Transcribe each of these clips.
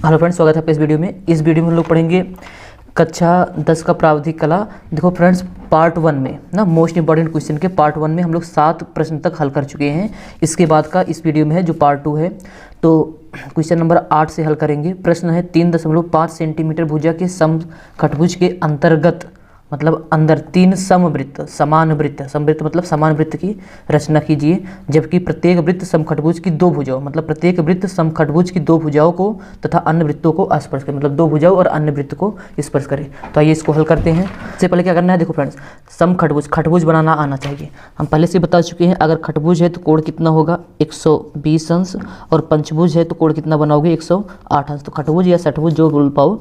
Hello friends, स्वागत है आपका इस वीडियो में। इस वीडियो में हम लोग पढ़ेंगे कक्षा 10 का प्रावधिक कला। देखो फ्रेंड्स, पार्ट 1 में ना मोस्ट इंपॉर्टेंट क्वेश्चन के पार्ट 1 में हम लोग 7 प्रश्न तक हल कर चुके हैं। इसके बाद का इस वीडियो में है जो पार्ट 2 है, तो क्वेश्चन नंबर 8 से हल करेंगे। प्रश्न है 3.5 सेंटीमीटर भुजा के समखटभुज के अंतर्गत मतलब अंदर 3 समवृत्त समान वृत्त, समवृत्त मतलब समान वृत्त की रचना कीजिए, जबकि प्रत्येक वृत्त समखटभुज की 2 भुजाओं मतलब प्रत्येक वृत्त समखटभुज की 2 भुजाओं को तथा अन्य वृत्तों को स्पर्श करे, मतलब 2 भुजाओं और अन्य वृत्त को स्पर्श करे। तो आइए इसको हल करते हैं। इससे पहले क्या करना है, देखो फ्रेंड्स, समखटभुज खटभुज बनाना आना चाहिए। हम पहले से बता चुके हैं, अगर खटभुज है तो कोण कितना होगा 120 अंश, और पंचभुज है तो कोण कितना बनाओगे 108 अंश। तो खटभुज या षटभुज जो बोल पाओ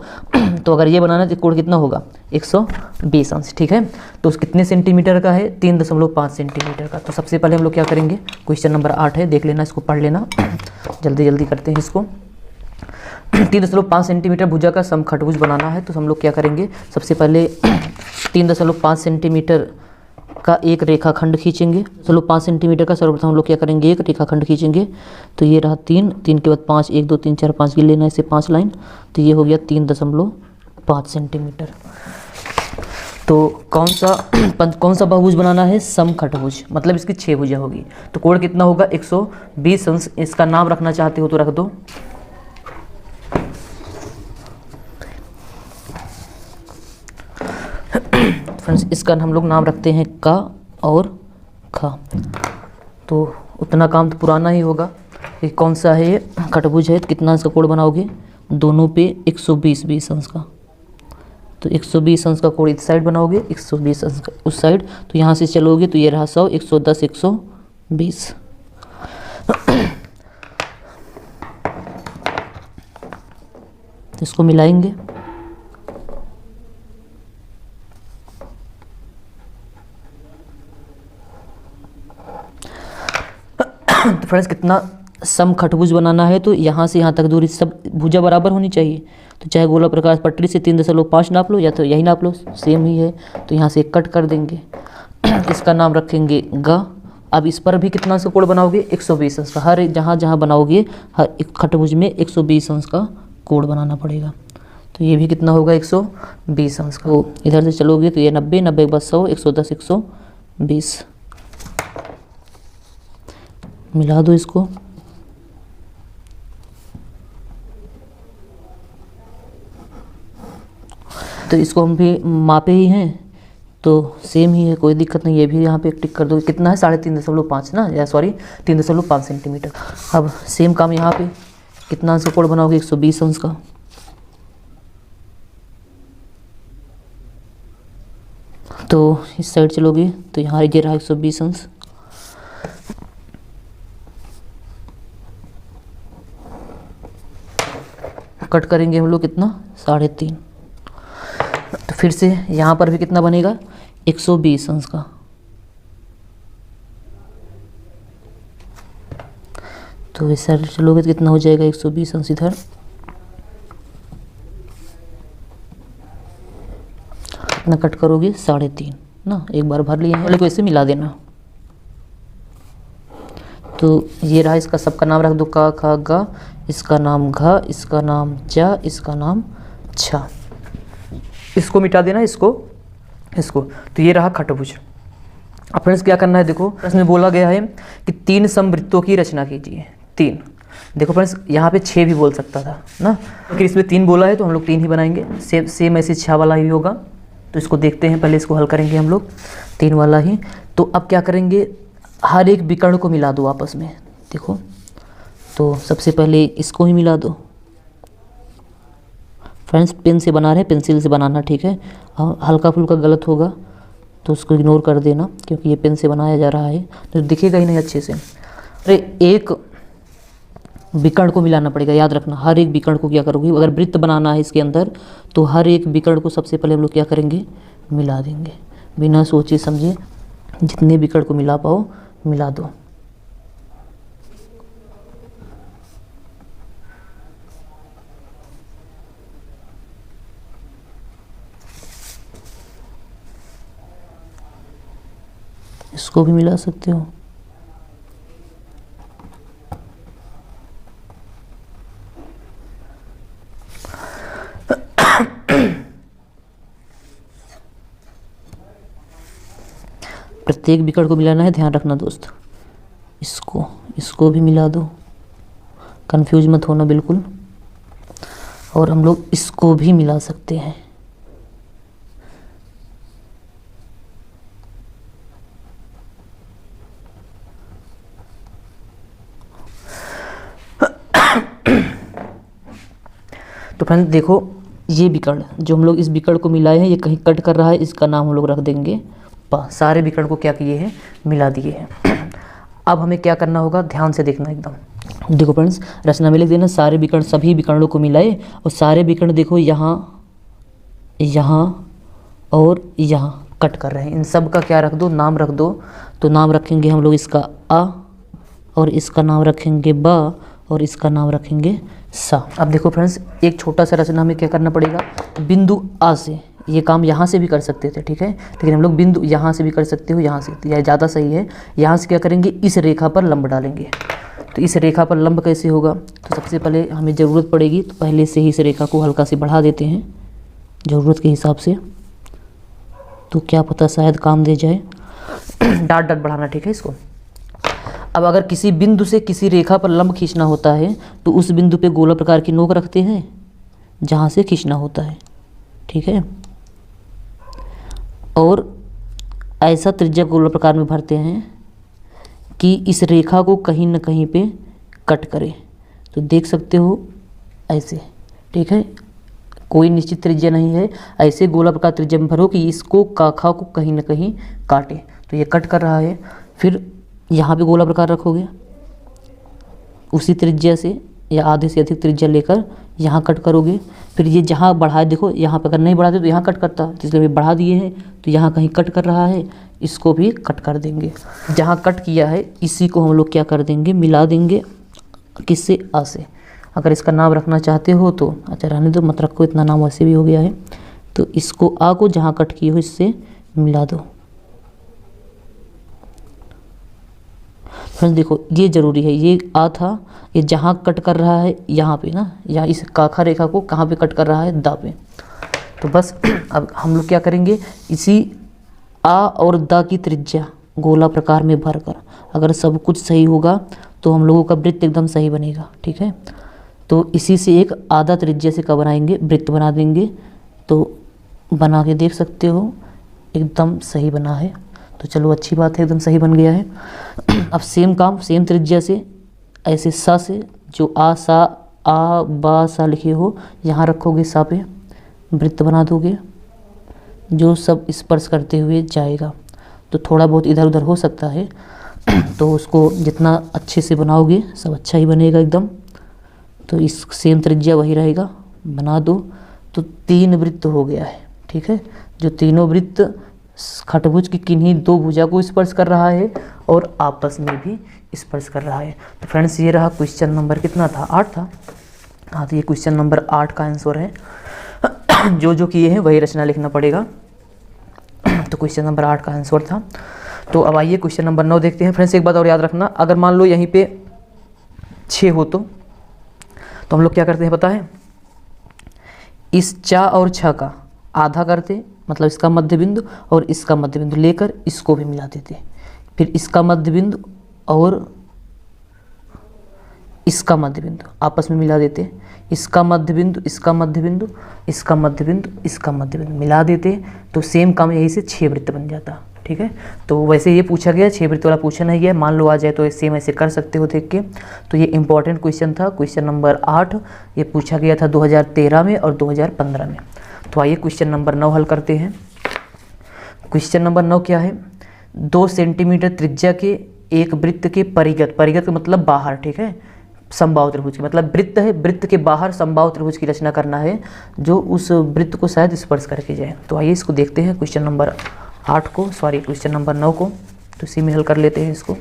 तो अगर ये बनाना है तो कोण कितना होगा 120 अंश, ठीक है। तो उस कितने सेंटीमीटर का है 3.5 सेंटीमीटर का। तो सबसे पहले हम लोग क्या करेंगे, क्वेश्चन नंबर 8 है, देख लेना, इसको पढ़ लेना, जल्दी जल्दी करते हैं इसको। 3.5 सेंटीमीटर भुजा का समखटभुज बनाना है, तो हम लोग क्या करेंगे, सबसे पहले 3.5 सेंटीमीटर का एक रेखाखंड खींचेंगे। चलो 5 सेंटीमीटर का सर्वप्रथम हम लोग क्या करेंगे, एक रेखाखंड खींचेंगे। तो ये रहा 3 के बाद 5, 1 2 3 4 5 गिन लेना, इसे 5 लाइन, तो ये हो गया 3.5 सेंटीमीटर। तो कौन सा बहुभुज बनाना है, समखटभुज, मतलब इसकी 6 भुजा होगी। तो कोण कितना होगा 120 अंश। इसका नाम रखना चाहते हो तो रख दो। फ्रेंड्स, इसका हम लोग नाम रखते हैं का और खा। तो उतना काम तो पुराना ही होगा। ये कौन सा है, ये खटभुज है, तो कितना अंश का कोण बनाओगे, दोनों पे 120 अंश का। तो 120 अंश का कोण इस साइड बनाओगे, 120 अंश का उस साइड। तो यहाँ से चलोगे तो ये रहा 100, 110, 120। तो इसको मिलाएंगे। तो फ्रेंड्स, कितना समखटभुज बनाना है, तो यहाँ से यहाँ तक दूरी सब भुजा बराबर होनी चाहिए। तो चाहे गोला प्रकाश पटरी से 3.5 नाप लो या तो यही नाप लो, सेम ही है। तो यहाँ से कट कर देंगे। इसका नाम रखेंगे ग। अब इस पर भी कितना सा कोण बनाओगे 120 अंश का। हर जहाँ जहाँ बनाओगे हर एक खटभुज में 120 अंश का कोण बनाना पड़ेगा। तो ये भी कितना होगा 120 अंश का। तो इधर से चलोगे तो ये 90, 90 के बाद 100, 110, 120। मिला दो इसको। तो इसको हम भी मापे ही हैं तो सेम ही है, कोई दिक्कत नहीं। ये भी यहाँ पे टिक कर दो। कितना है 3.5 ना, या सॉरी 3.5 सेंटीमीटर। अब सेम काम यहाँ पे कितना अंश का कोण बनाओगे 120 अंश का। तो इस साइड चलोगे तो यहाँ ये रहा 120 अंश। कट करेंगे हम लोग कितना 3.5। तो फिर से यहाँ पर भी कितना बनेगा 120 अंश का। तो इस साइड चलोगे तो कितना हो जाएगा 120 अंश इधर। कितना कट करोगे 3.5 ना, एक बार भर लिए हैं, वाले को ऐसे मिला देना। तो ये रहा, इसका सबका नाम रख दो का खा गा, इसका नाम घा, इसका नाम चा, इसका नाम छा। इसको मिटा देना, इसको। तो ये रहा खटभुज। अब फ्रेंड्स क्या करना है, देखो प्रश्न में बोला गया है कि 3 समवृत्तों की रचना कीजिए। 3, देखो फ्रेंड्स यहाँ पे 6 भी बोल सकता था ना, क्योंकि इसमें 3 बोला है तो हम लोग 3 ही बनाएंगे। सेम ऐसे 6 वाला ही होगा। तो इसको देखते हैं, पहले इसको हल करेंगे हम लोग 3 वाला ही। तो अब क्या करेंगे, हर एक विकर्ण को मिला दो आपस में। देखो, तो सबसे पहले इसको ही मिला दो। फ्रेंड्स, पेन से बना रहे हैं, पेंसिल से बनाना, ठीक है। हल्का फुल्का गलत होगा तो उसको इग्नोर कर देना, क्योंकि ये पेन से बनाया जा रहा है तो दिखेगा ही नहीं अच्छे से। अरे एक विकर्ण को मिलाना पड़ेगा, याद रखना। हर एक विकर्ण को क्या करोगे, अगर वृत्त बनाना है इसके अंदर तो हर एक विकर्ण को सबसे पहले हम लोग क्या करेंगे, मिला देंगे, बिना सोचे समझे। जितने विकर्ण को मिला पाओ मिला दो। इसको भी मिला सकते हो। प्रत्येक विकर्ण को मिलाना है, ध्यान रखना दोस्त। इसको भी मिला दो, कंफ्यूज मत होना बिल्कुल। और हम लोग इसको भी मिला सकते हैं। तो फ्रेंड्स देखो, ये विकर्ण जो हम लोग इस विकर्ण को मिलाए हैं, ये कहीं कट कर रहा है, इसका नाम हम लोग रख देंगे पा। सारे विकर्ण को क्या किए हैं, मिला दिए हैं। अब हमें क्या करना होगा, ध्यान से देखना एकदम। देखो फ्रेंड्स, रचना में लिख देना सारे विकर्ण, सभी विकर्णों को मिलाए, और सारे विकर्ण देखो यहाँ और यहाँ कट कर रहे हैं। इन सब का क्या रख दो, नाम रख दो। तो नाम रखेंगे हम लोग इसका आ, और इसका नाम रखेंगे बा, और इसका नाम रखेंगे सा। अब देखो फ्रेंड्स, एक छोटा सा रचना में क्या करना पड़ेगा, बिंदु आ से, ये काम यहाँ से भी कर सकते थे, ठीक है, लेकिन हम लोग बिंदु यहाँ से भी कर सकते हो, यहाँ से, यह ज़्यादा सही है। यहाँ से क्या करेंगे, इस रेखा पर लंब डालेंगे। तो इस रेखा पर लंब कैसे होगा, तो सबसे पहले हमें ज़रूरत पड़ेगी, तो पहले से ही इस रेखा को हल्का से बढ़ा देते हैं ज़रूरत के हिसाब से, तो क्या पता शायद काम दे जाए। डाट डाट बढ़ाना, ठीक है इसको। अब अगर किसी बिंदु से किसी रेखा पर लंब खींचना होता है, तो उस बिंदु पे गोला प्रकार की नोक रखते हैं जहाँ से खींचना होता है, ठीक है। और ऐसा त्रिज्या गोला प्रकार में भरते हैं कि इस रेखा को कहीं न कहीं पे कट करे। तो देख सकते हो ऐसे, ठीक है, कोई निश्चित त्रिज्या नहीं है, ऐसे गोला प्रकार त्रिज्या में भरो कि इसको काखा को कहीं न कहीं काटे। तो ये कट कर रहा है। फिर यहाँ पे गोला प्रकार रखोगे, उसी त्रिज्या से या आधे से अधिक त्रिज्या लेकर यहाँ कट करोगे। फिर ये जहाँ बढ़ाए, देखो यहाँ पर अगर नहीं बढ़ाते तो यहाँ कट करता, इसलिए बढ़ा दिए हैं, तो यहाँ कहीं कट कर रहा है, इसको भी कट कर देंगे। जहाँ कट किया है इसी को हम लोग क्या कर देंगे, मिला देंगे, किससे, आ से। अगर इसका नाम रखना चाहते हो तो अच्छा रहने दो, मत रखो, इतना नाम वैसे भी हो गया है। तो इसको आ को जहाँ कट किए हो इससे मिला दो। फ्रेंड्स देखो, ये ज़रूरी है, ये आ था, ये जहाँ कट कर रहा है यहाँ पे ना, या इस काखा रेखा को कहाँ पे कट कर रहा है, दा पे। तो बस अब हम लोग क्या करेंगे, इसी आ और दा की त्रिज्या गोला प्रकार में भरकर, अगर सब कुछ सही होगा तो हम लोगों का वृत्त एकदम सही बनेगा, ठीक है। तो इसी से एक आधा त्रिज्या से क्या बनाएंगे, वृत्त बना देंगे। तो बना के देख सकते हो एकदम सही बना है। तो चलो अच्छी बात है, एकदम सही बन गया है। अब सेम काम, सेम त्रिज्या से ऐसे सा से, जो आ सा आ बा सा लिखे हो, यहाँ रखोगे सा पे, वृत्त बना दोगे जो सब स्पर्श करते हुए जाएगा। तो थोड़ा बहुत इधर उधर हो सकता है, तो उसको जितना अच्छे से बनाओगे सब अच्छा ही बनेगा एकदम। तो इस सेम त्रिज्या वही रहेगा, बना दो। तो 3 वृत्त हो गया है, ठीक है, जो तीनों वृत्त खटभुज की किन्हीं 2 भुजा को स्पर्श कर रहा है और आपस में भी स्पर्श कर रहा है। तो फ्रेंड्स ये रहा क्वेश्चन नंबर कितना था, 8 था। हाँ, तो ये क्वेश्चन नंबर 8 का आंसर है। जो किए हैं वही रचना लिखना पड़ेगा। तो क्वेश्चन नंबर 8 का आंसर था। तो अब आइए क्वेश्चन नंबर 9 देखते हैं। फ्रेंड्स एक बात और याद रखना, अगर मान लो यहीं पे 6 हो तो हम लोग क्या करते हैं पता है, इस चा और छ का आधा करते, मतलब इसका मध्य बिंदु और इसका मध्य बिंदु लेकर इसको भी मिला देते। फिर इसका मध्य बिंदु और इसका मध्य बिंदु आपस में मिला देते, इसका मध्य बिंदु, इसका मध्य बिंदु, इसका मध्य बिंदु, इसका मध्य बिंदु मिला देते। तो सेम काम यही से 6 वृत्त बन जाता, ठीक है। तो वैसे ये पूछा गया, 6 वृत्त वाला पूछा नहीं गया, मान लो आ जाए तो सेम ऐसे कर सकते हो देख के। तो ये इंपॉर्टेंट क्वेश्चन था, क्वेश्चन नंबर 8। ये पूछा गया था 2013 में और 2015 में। तो आइए क्वेश्चन नंबर 9 हल करते हैं। क्वेश्चन नंबर 9 क्या है, 2 सेंटीमीटर त्रिज्या के एक वृत्त के परिगत, परिगत का मतलब बाहर, ठीक है, समबाहु त्रिभुज की, मतलब वृत्त है, वृत्त के बाहर समबाहु त्रिभुज की रचना करना है जो उस वृत्त को शायद स्पर्श करके जाए। तो आइए इसको देखते हैं, क्वेश्चन नंबर 8 को, सॉरी क्वेश्चन नंबर 9 को। तो इसी में हल कर लेते हैं इसको।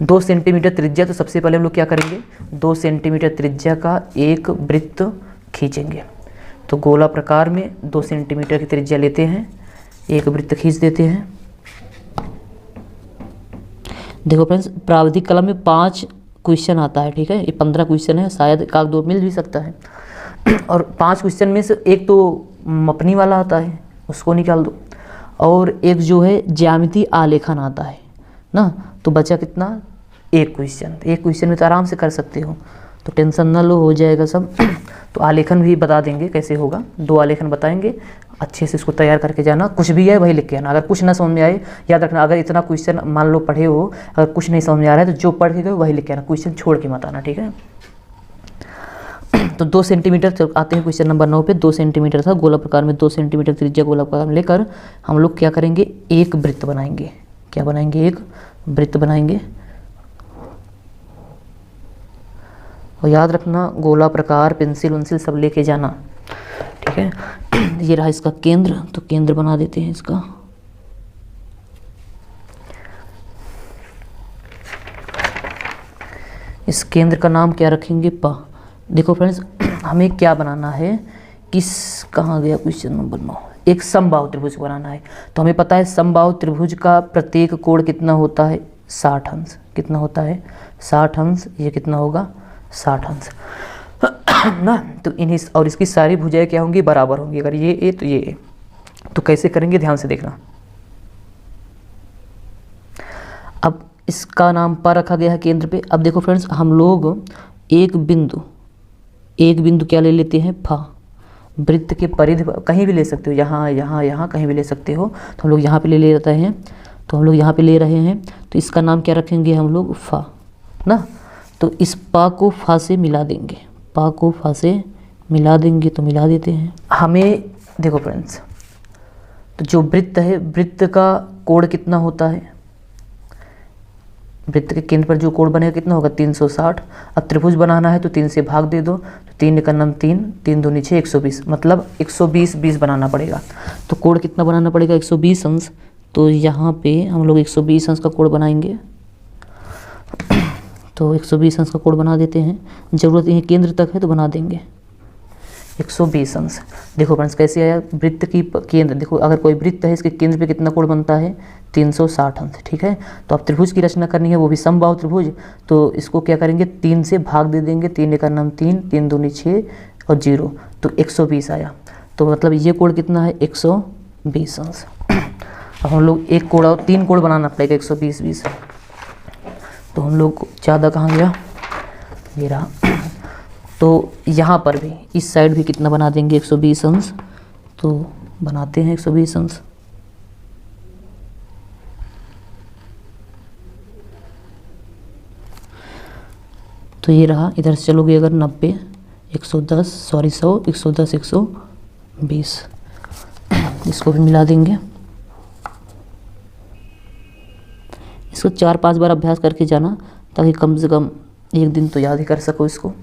2 सेंटीमीटर त्रिज्या, तो सबसे पहले हम लोग क्या करेंगे, 2 सेंटीमीटर त्रिज्या का एक वृत्त खींचेंगे। तो गोला प्रकार में 2 सेंटीमीटर की त्रिज्या लेते हैं, एक वृत्त खींच देते हैं। देखो फ्रेंड्स, प्राविधिक कला में 5 क्वेश्चन आता है, ठीक है, ये 15 क्वेश्चन है, शायद 1-2 मिल भी सकता है। और 5 क्वेश्चन में से एक तो मपनी वाला आता है, उसको निकाल दो। और एक जो है ज्यामिति आलेखन आता है ना, तो बचा कितना, एक क्वेश्चन। एक क्वेश्चन में तो आराम से कर सकते हो, तो टेंशन ना लो, हो जाएगा सब। तो आलेखन भी बता देंगे कैसे होगा, 2 आलेखन बताएंगे, अच्छे से इसको तैयार करके जाना। कुछ भी है वही लिख के आना। अगर कुछ ना समझ में आए, याद रखना, अगर इतना क्वेश्चन मान लो पढ़े हो, अगर कुछ नहीं समझ में आ रहा है तो जो पढ़ के गए वही लिख के आना, क्वेश्चन छोड़ के मत आना, ठीक है। तो 2 सेंटीमीटर आते हैं क्वेश्चन नंबर 9 पे। 2 सेंटीमीटर था, गोला प्रकार में 2 सेंटीमीटर त्रिज्या गोला प्रकार में लेकर हम लोग क्या करेंगे, एक वृत्त बनाएंगे। क्या बनाएंगे, एक वृत्त बनाएंगे। और याद रखना गोला प्रकार, पेंसिल उंसिल सब लेके जाना, ठीक है। ये रहा इसका केंद्र, तो केंद्र बना देते हैं इसका। इस केंद्र का नाम क्या रखेंगे, प। देखो फ्रेंड्स, हमें क्या बनाना है, कहाँ गया क्वेश्चन नंबर 9, एक समबाहु त्रिभुज बनाना है। तो हमें पता है समबाहु त्रिभुज का प्रत्येक कोण कितना होता है, 60 अंश। कितना होता है, 60 अंश। ये कितना होगा, 60 अंश ना। तो इन्हीं और इसकी सारी भुजाएं क्या होंगी, बराबर होंगी। अगर ये ए तो ये ए, तो कैसे करेंगे, ध्यान से देखना। अब इसका नाम पर रखा गया है केंद्र पे। अब देखो फ्रेंड्स, हम लोग एक बिंदु क्या ले लेते हैं, फा। वृत्त के परिधि कहीं भी ले सकते हो, यहाँ यहाँ यहाँ कहीं भी ले सकते हो। तो हम लोग यहाँ पे ले रहे हैं, तो हम लोग यहाँ पे ले रहे हैं, तो इसका नाम क्या रखेंगे हम लोग, फा ना। तो इस पा को फा से मिला देंगे, पा को फा से मिला देंगे, तो मिला देते हैं। हमें देखो फ्रेंड्स, तो जो वृत्त है, वृत्त का कोण कितना होता है, वृत्त के केंद्र पर जो कोण बनेगा कितना होगा, 360। अब त्रिभुज बनाना है तो 3 से भाग दे दो, तो 3 का नाम 3, 3 दूनी 6, 120, मतलब 120 20 बनाना पड़ेगा। तो कोण कितना बनाना पड़ेगा, 120 अंश। तो यहाँ पे हम लोग 120 अंश का कोण बनाएंगे। तो 120 अंश का कोण बना देते हैं, जरूरत ये केंद्र तक है तो बना देंगे 120 अंश। देखो फ्रेंड्स कैसे आया, वृत्त की केंद्र, देखो अगर कोई वृत्त है इसके केंद्र पे कितना कोण बनता है, 360 अंश, ठीक है। तो अब त्रिभुज की रचना करनी है, वो भी समबाहु त्रिभुज। तो इसको क्या करेंगे, 3 से भाग दे देंगे, 3 का नाम 3, 3 दूनी 6 और 0, तो 120 आया। तो मतलब ये कोण कितना है, 120 अंश। अब हम लोग एक कोण और 3 कोण बनाना पड़ेगा, 120 20। तो हम लोग ज़्यादा कहाँ गया, ये रहा। तो यहाँ पर भी इस साइड भी कितना बना देंगे, 120 अंश। तो बनाते हैं 120 अंश। तो ये रहा, इधर से चलोगे अगर 90 110 सॉरी 100 110 120, इसको भी मिला देंगे। इसको 4-5 बार अभ्यास करके जाना, ताकि कम से कम एक दिन तो याद ही कर सको इसको।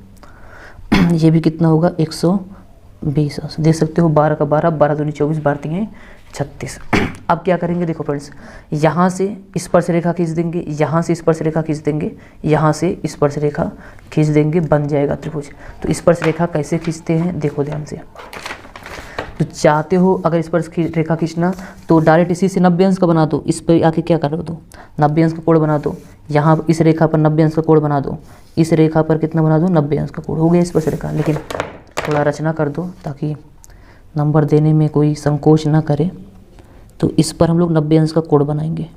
ये भी कितना होगा, 120 अंश। देख सकते हो 12 का 12, 12 दूनी 24, 12 तीन 36। अब क्या करेंगे, देखो फ्रेंड्स, यहाँ से स्पर्श रेखा खींच देंगे, यहाँ से स्पर्श रेखा खींच देंगे, यहाँ से स्पर्श रेखा खींच देंगे, बन जाएगा त्रिभुज। तो स्पर्श रेखा कैसे खींचते हैं, देखो ध्यान से। तो चाहते हो अगर स्पर्श रेखा खींचना, तो डायरेक्ट इसी से 90 अंश का बना दो। इस पर आके क्या कर दो, 90 अंश का कोण बना दो। यहाँ इस रेखा पर 90 अंश का कोण बना दो, इस रेखा पर कितना बना दो, 90 अंश का कोण। हो गया स्पर्श रेखा। लेकिन थोड़ा रचना कर दो ताकि नंबर देने में कोई संकोच ना करे। तो इस पर हम लोग 90 अंश का कोण बनाएंगे।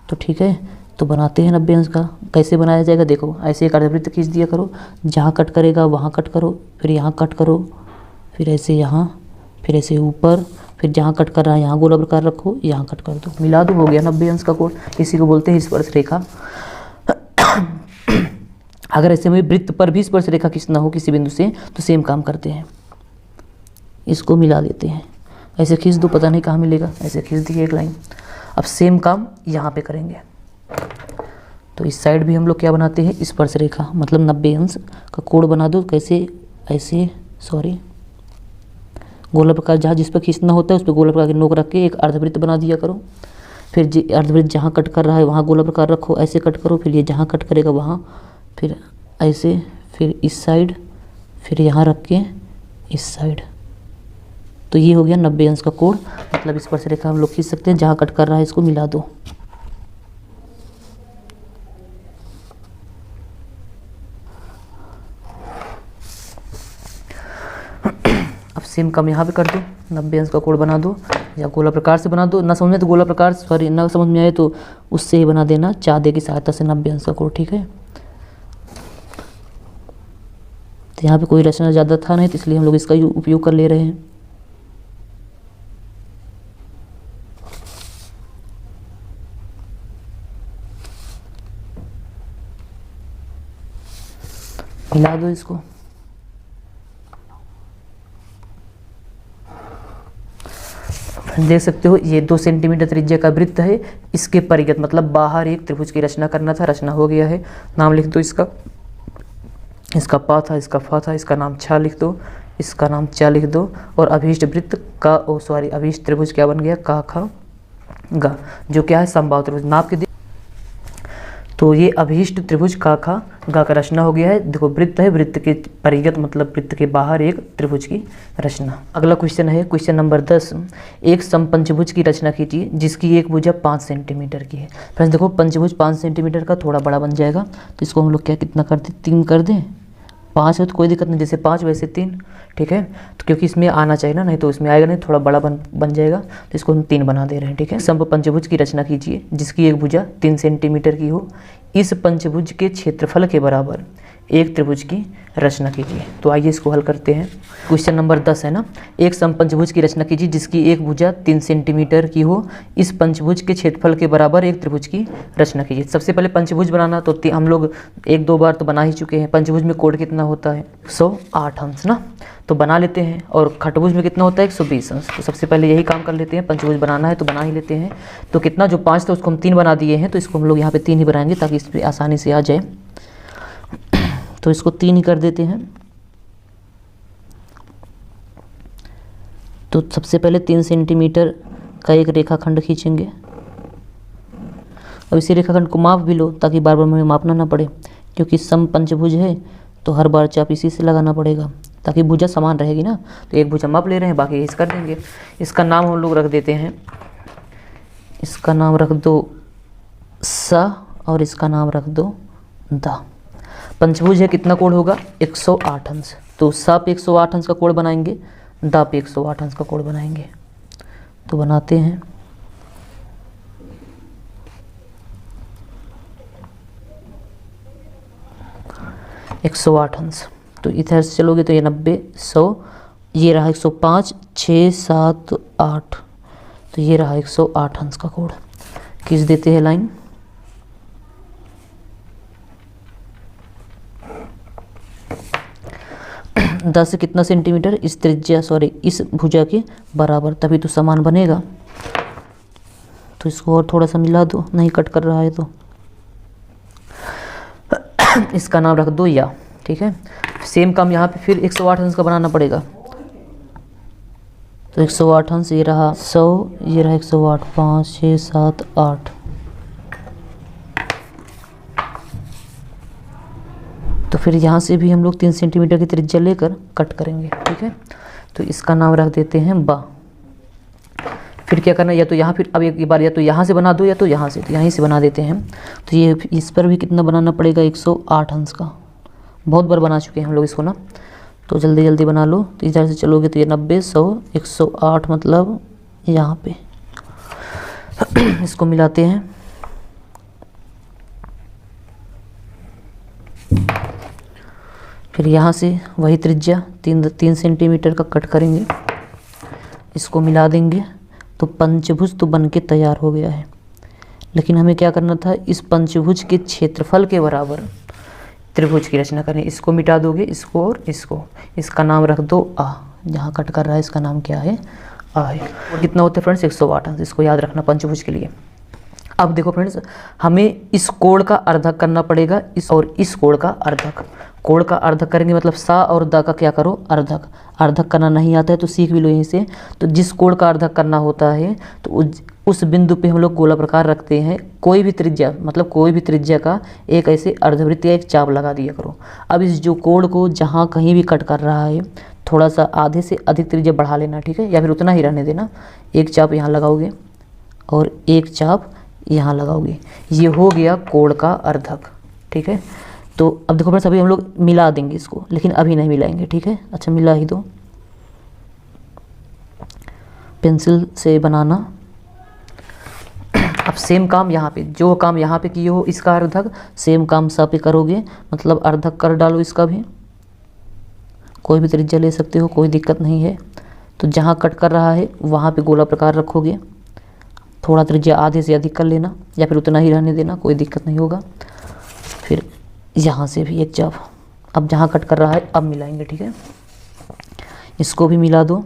तो ठीक है, तो बनाते हैं 90 अंश का। कैसे बनाया जाएगा, देखो ऐसे एक अर्धवृत्त खींच दिया करो, जहाँ कट करेगा वहाँ कट करो, फिर यहाँ कट करो, फिर ऐसे यहाँ, फिर ऐसे ऊपर, फिर जहाँ कट कर रहा है यहाँ गोला प्रकार रखो, यहाँ कट कर दो, मिला दो, हो गया 90 अंश का कोण। इसी को बोलते हैं स्पर्श रेखा। अगर ऐसे में वृत्त पर भी स्पर्श रेखा खींचना हो किसी बिंदु से, तो सेम काम करते हैं, इसको मिला देते हैं। ऐसे खींच दो, पता नहीं कहाँ मिलेगा, ऐसे खींच दिए एक लाइन। अब सेम काम यहाँ पे करेंगे। तो इस साइड भी हम लोग क्या बनाते हैं, स्पर्श रेखा, मतलब 90 अंश का कोण बना दो। कैसे, ऐसे सॉरी गोला प्रकार, जहाँ जिस पर खींचना होता है उस पर गोला प्रकार की नोक रख के एक अर्धवृत्त बना दिया करो। फिर अर्धवृत्त जहाँ कट कर रहा है वहाँ गोला प्रकार रखो, ऐसे कट करो। फिर ये जहाँ कट करेगा वहाँ, फिर ऐसे, फिर इस साइड, फिर यहाँ रख के इस साइड। तो ये हो गया 90 अंश का कोण। मतलब स्पर्श रेखा हम लोग खींच सकते हैं, जहाँ कट कर रहा है इसको मिला दो। अब सेम काम यहाँ पे कर दो, 90 अंश का कोण बना दो। या गोला प्रकार से बना दो, ना समझ में तो गोला प्रकार, सॉरी ना समझ में आए तो उससे ही बना देना, चाँदे की सहायता से 90 अंश का कोण, ठीक है। तो यहाँ पे कोई रचना ज़्यादा था नहीं, तो इसलिए हम लोग इसका उपयोग कर ले रहे हैं। मिला दो इसको। देख सकते हो ये 2 सेंटीमीटर त्रिज्या का वृत्त है, इसके परिगत मतलब बाहर एक त्रिभुज की रचना करना था, रचना हो गया है। नाम लिख दो इसका, इसका पा था, इसका फा था, इसका नाम छा लिख दो, इसका नाम चा लिख दो, और अभीष्ट वृत्त का अभीष्ट त्रिभुज क्या बन गया, का खा गा, जो क्या है समबाहु त्रिभुज। नाप के तो ये अभीष्ट त्रिभुज का खा गा का रचना हो गया है। देखो वृत्त है, वृत्त के परिगत मतलब वृत्त के बाहर एक त्रिभुज की रचना। अगला क्वेश्चन है क्वेश्चन नंबर 10, एक समपंचभुज की रचना कीजिए जिसकी एक भुजा 5 सेंटीमीटर की है। फ्रेंड्स देखो पंचभुज 5 सेंटीमीटर का थोड़ा बड़ा बन जाएगा, तो इसको हम लोग क्या कितना कर दें, 3 कर दें। 5 है तो कोई दिक्कत नहीं, जैसे 5 वैसे 3, ठीक है। तो क्योंकि इसमें आना चाहिए ना, नहीं तो इसमें आएगा नहीं, थोड़ा बड़ा बन जाएगा, तो इसको हम 3 बना दे रहे हैं, ठीक है। समपंचभुज की रचना कीजिए जिसकी एक भुजा 3 सेंटीमीटर की हो, इस पंचभुज के क्षेत्रफल के बराबर एक त्रिभुज की रचना कीजिए। तो आइए इसको हल करते हैं। क्वेश्चन नंबर 10 है ना, एक समपंचभुज की रचना कीजिए जिसकी एक भुजा 3 सेंटीमीटर की हो, इस पंचभुज के क्षेत्रफल के बराबर एक त्रिभुज की रचना कीजिए। सबसे पहले पंचभुज बनाना तो हम लोग 1-2 बार तो बना ही चुके हैं। पंचभुज में कोण कितना होता है, 108 अंश ना, तो बना लेते हैं। और खटभुज में कितना होता है, 120 अंश। तो सबसे पहले यही काम कर लेते हैं, पंचभुज बनाना है तो बना ही लेते हैं। तो कितना, जो 5 था उसको हम 3 बना दिए हैं, तो इसको हम लोग यहाँ पे 3 ही बनाएंगे ताकि इस पर आसानी से आ जाए। तो इसको 3 ही कर देते हैं। तो सबसे पहले 3 सेंटीमीटर का एक रेखाखंड खींचेंगे। अब इसी रेखाखंड को माप भी लो ताकि बार बार हमें मापना ना पड़े, क्योंकि समपंचभुज है तो हर बार चाप इसी से लगाना पड़ेगा ताकि भुजा समान रहेगी ना। तो एक भुजा माप ले रहे हैं, बाकी इस कर देंगे। इसका नाम हम लोग रख देते हैं, इसका नाम रख दो सा और इसका नाम रख दो दा। पंचभुज है, कितना कोण होगा, 108 अंश। तो सा पे 108 अंश का कोण बनाएंगे, दा पे 108 अंश का कोण बनाएंगे। तो बनाते हैं। एक 108 अंश, तो इधर से चलोगे तो ये 90, 100, ये रहा 105, 6, 7, 8, तो ये रहा 108 अंश का कोण। खींच देते हैं लाइन। दस से कितना सेंटीमीटर, इस त्रिज्या इस भुजा के बराबर, तभी तो समान बनेगा। तो इसको और थोड़ा सा मिला दो, नहीं कट कर रहा है तो। इसका नाम रख दो या, ठीक है। सेम काम यहाँ पे फिर 108 अंश का बनाना पड़ेगा। तो 108 अंश, ये रहा 100, ये रहा 108, 5, 6, 7, 8। तो फिर यहाँ से भी हम लोग 3 सेंटीमीटर की त्रिज्या लेकर कट करेंगे, ठीक है। तो इसका नाम रख देते हैं बा। फिर क्या करना है, या तो यहाँ फिर अब एक बार या तो यहाँ से बना दो या तो यहाँ से, तो यहीं से बना देते हैं। तो ये इस पर भी कितना बनाना पड़ेगा, 108 अंश का। बहुत बार बना चुके हैं हम लोग इसको ना, तो जल्दी जल्दी बना लो। तो इधर से चलोगे तो ये 90, 100, 108 मतलब यहाँ पे। इसको मिलाते हैं। फिर यहाँ से वही त्रिज्या 3 सेंटीमीटर का कट करेंगे, इसको मिला देंगे। तो पंचभुज तो बन के तैयार हो गया है। लेकिन हमें क्या करना था, इस पंचभुज के क्षेत्रफल के बराबर त्रिभुज की रचना करनी। इसको मिटा दोगे, इसको और इसको। इसका नाम रख दो आ। जहाँ कट कर रहा है इसका नाम क्या है, आ है। और कितना होता है फ्रेंड्स, 108 अंश। इसको याद रखना पंचभुज के लिए। अब देखो फ्रेंड्स, हमें इस कोण का अर्धक करना पड़ेगा, इस और इस कोण का अर्धक। कोण का अर्धक करेंगे मतलब सा और दा का क्या करो, अर्धक। अर्धक करना नहीं आता है तो सीख भी लो यहीं से। तो जिस कोण का अर्धक करना होता है तो उस बिंदु पे हम लोग गोला प्रकार रखते हैं। कोई भी त्रिज्या मतलब कोई भी त्रिज्या का एक ऐसे अर्धवृत्त या एक चाप लगा दिया करो। अब इस जो कोण को जहाँ कहीं भी कट कर रहा है, थोड़ा सा आधे से अधिक त्रिज्या बढ़ा लेना, ठीक है, या फिर उतना ही रहने देना। एक चाप यहाँ लगाओगे और एक चाप यहाँ लगाओगे। ये हो गया कोण का अर्धक, ठीक है। तो अब देखो फ्रेंड्स, अभी हम लोग मिला देंगे इसको, लेकिन अभी नहीं मिलाएंगे, ठीक है। अच्छा मिला ही दो। पेंसिल से बनाना। अब सेम काम यहाँ पे, जो काम यहाँ पे किए हो इसका अर्धक, सेम काम सा पे करोगे, मतलब अर्धक कर डालो इसका भी। कोई भी त्रिज्या ले सकते हो, कोई दिक्कत नहीं है। तो जहाँ कट कर रहा है वहाँ पे गोला प्रकार रखोगे, थोड़ा त्रिज्या आधे से अधिक कर लेना या फिर उतना ही रहने देना, कोई दिक्कत नहीं होगा। फिर यहाँ से भी एक चाप, अब जहाँ कट कर रहा है अब मिलाएंगे, ठीक है। इसको भी मिला दो,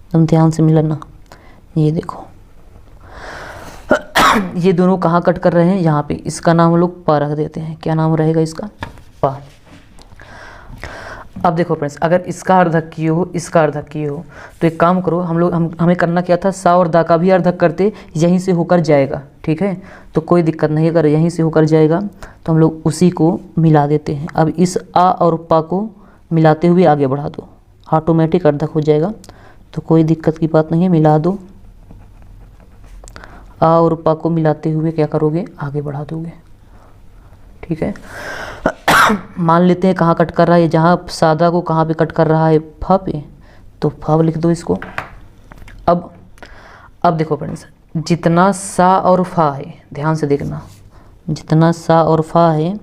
एकदम ध्यान से मिलाना। ये देखो ये दोनों कहाँ कट कर रहे हैं, यहाँ पे। इसका नाम हम लोग पा रख देते हैं। क्या नाम रहेगा इसका? पा। अब देखो फ्रेंड्स, अगर इसका अर्धक किए हो, इसका अर्धक किए हो, तो एक काम करो, हमें करना क्या था, सा और दा का भी अर्धक करते, यहीं से होकर जाएगा, ठीक है। तो कोई दिक्कत नहीं, अगर यहीं से होकर जाएगा तो हम लोग उसी को मिला देते हैं। अब इस आ और पा को मिलाते हुए आगे बढ़ा दो, ऑटोमेटिक अर्धक हो जाएगा, तो कोई दिक्कत की बात नहीं है। मिला दो, आ और पा को मिलाते हुए क्या करोगे, आगे बढ़ा दोगे, ठीक है। मान लेते हैं कहाँ कट कर रहा है, जहाँ सादा को कहाँ पे कट कर रहा है, फा पे, तो फा लिख दो इसको। अब देखो फ्रेंड्स, जितना सा और फा है, ध्यान से देखना, जितना सा और फा है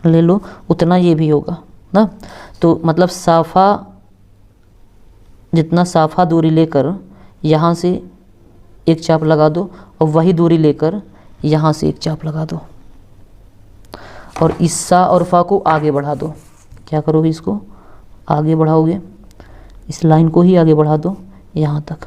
ले लो, उतना ये भी होगा ना। तो मतलब साफा, जितना साफा दूरी लेकर यहाँ से एक चाप लगा दो, और वही दूरी लेकर यहाँ से एक चाप लगा दो, और इस सा और फा को आगे बढ़ा दो। क्या करोगे, इसको आगे बढ़ाओगे, इस लाइन को ही आगे बढ़ा दो यहाँ तक।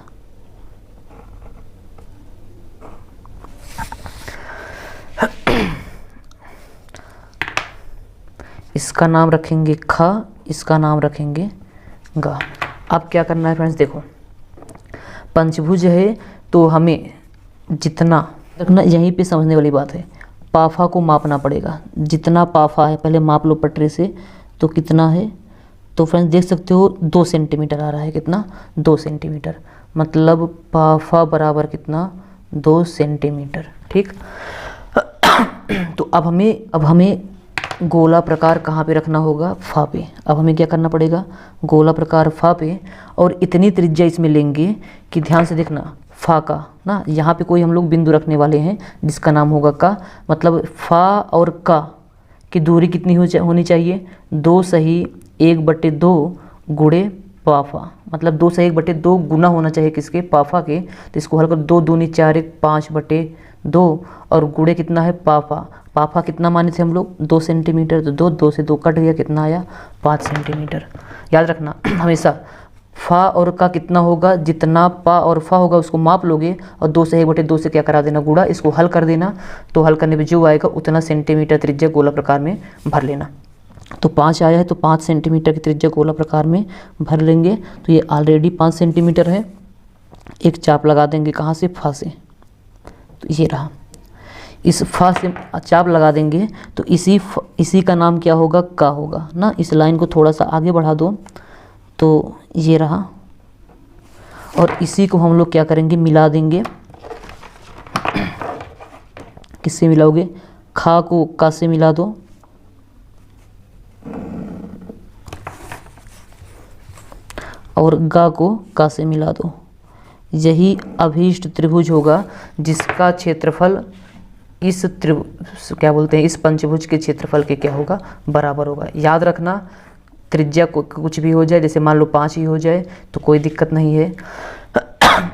इसका नाम रखेंगे खा, इसका नाम रखेंगे गा। अब क्या करना है फ्रेंड्स, देखो पंचभुज है तो हमें जितना रखना, यहीं पे समझने वाली बात है, पाफा को मापना पड़ेगा। जितना पाफा है पहले माप लो पटरे से, तो कितना है, तो फ्रेंड्स देख सकते हो 2 सेंटीमीटर आ रहा है। कितना? 2 सेंटीमीटर, मतलब पाफा बराबर कितना, 2 सेंटीमीटर, ठीक। तो अब हमें गोला प्रकार कहाँ पे रखना होगा, फा पे। अब हमें क्या करना पड़ेगा, गोला प्रकार फा पे, और इतनी त्रिज्या इसमें लेंगे कि ध्यान से देखना, फा का ना, यहाँ पे कोई हम लोग बिंदु रखने वाले हैं जिसका नाम होगा का। मतलब फा और का की दूरी कितनी होनी चाहिए, 2 सही 1/2 गुणे पाफा, मतलब 2 सही 1/2 गुना होना चाहिए किसके, पाफा के। तो इसको हल कर, 2 दूनी 4 1 5/2, और गुणे कितना है, पाफा। पाफा कितना माने थे हम लोग, 2 सेंटीमीटर, तो 2 से 2 कट गया, कितना आया, 5 सेंटीमीटर। याद रखना हमेशा, फा और का कितना होगा, जितना पा और फा होगा उसको माप लोगे, और 2 से 1/2 से क्या करा देना, गुणा। इसको हल कर देना, तो हल करने पे जो आएगा उतना सेंटीमीटर त्रिज्या गोला प्रकार में भर लेना। तो 5 आया है, तो 5 सेंटीमीटर की त्रिज्या गोला प्रकार में भर लेंगे। तो ये ऑलरेडी 5 सेंटीमीटर है। एक चाप लगा देंगे कहाँ से, फा से, तो ये रहा। इस फा से चाप लगा देंगे, तो इसी का नाम क्या होगा, का होगा ना। इस लाइन को थोड़ा सा आगे बढ़ा दो, तो ये रहा। और इसी को हम लोग क्या करेंगे, मिला देंगे। किससे मिलाओगे, खा को का से मिला दो, और गा को का से मिला दो। यही अभीष्ट त्रिभुज होगा जिसका क्षेत्रफल इस क्या बोलते हैं, इस पंचभुज के क्षेत्रफल के क्या होगा, बराबर होगा। याद रखना, त्रिज्या को कुछ भी हो जाए, जैसे मान लो 5 ही हो जाए तो कोई दिक्कत नहीं है।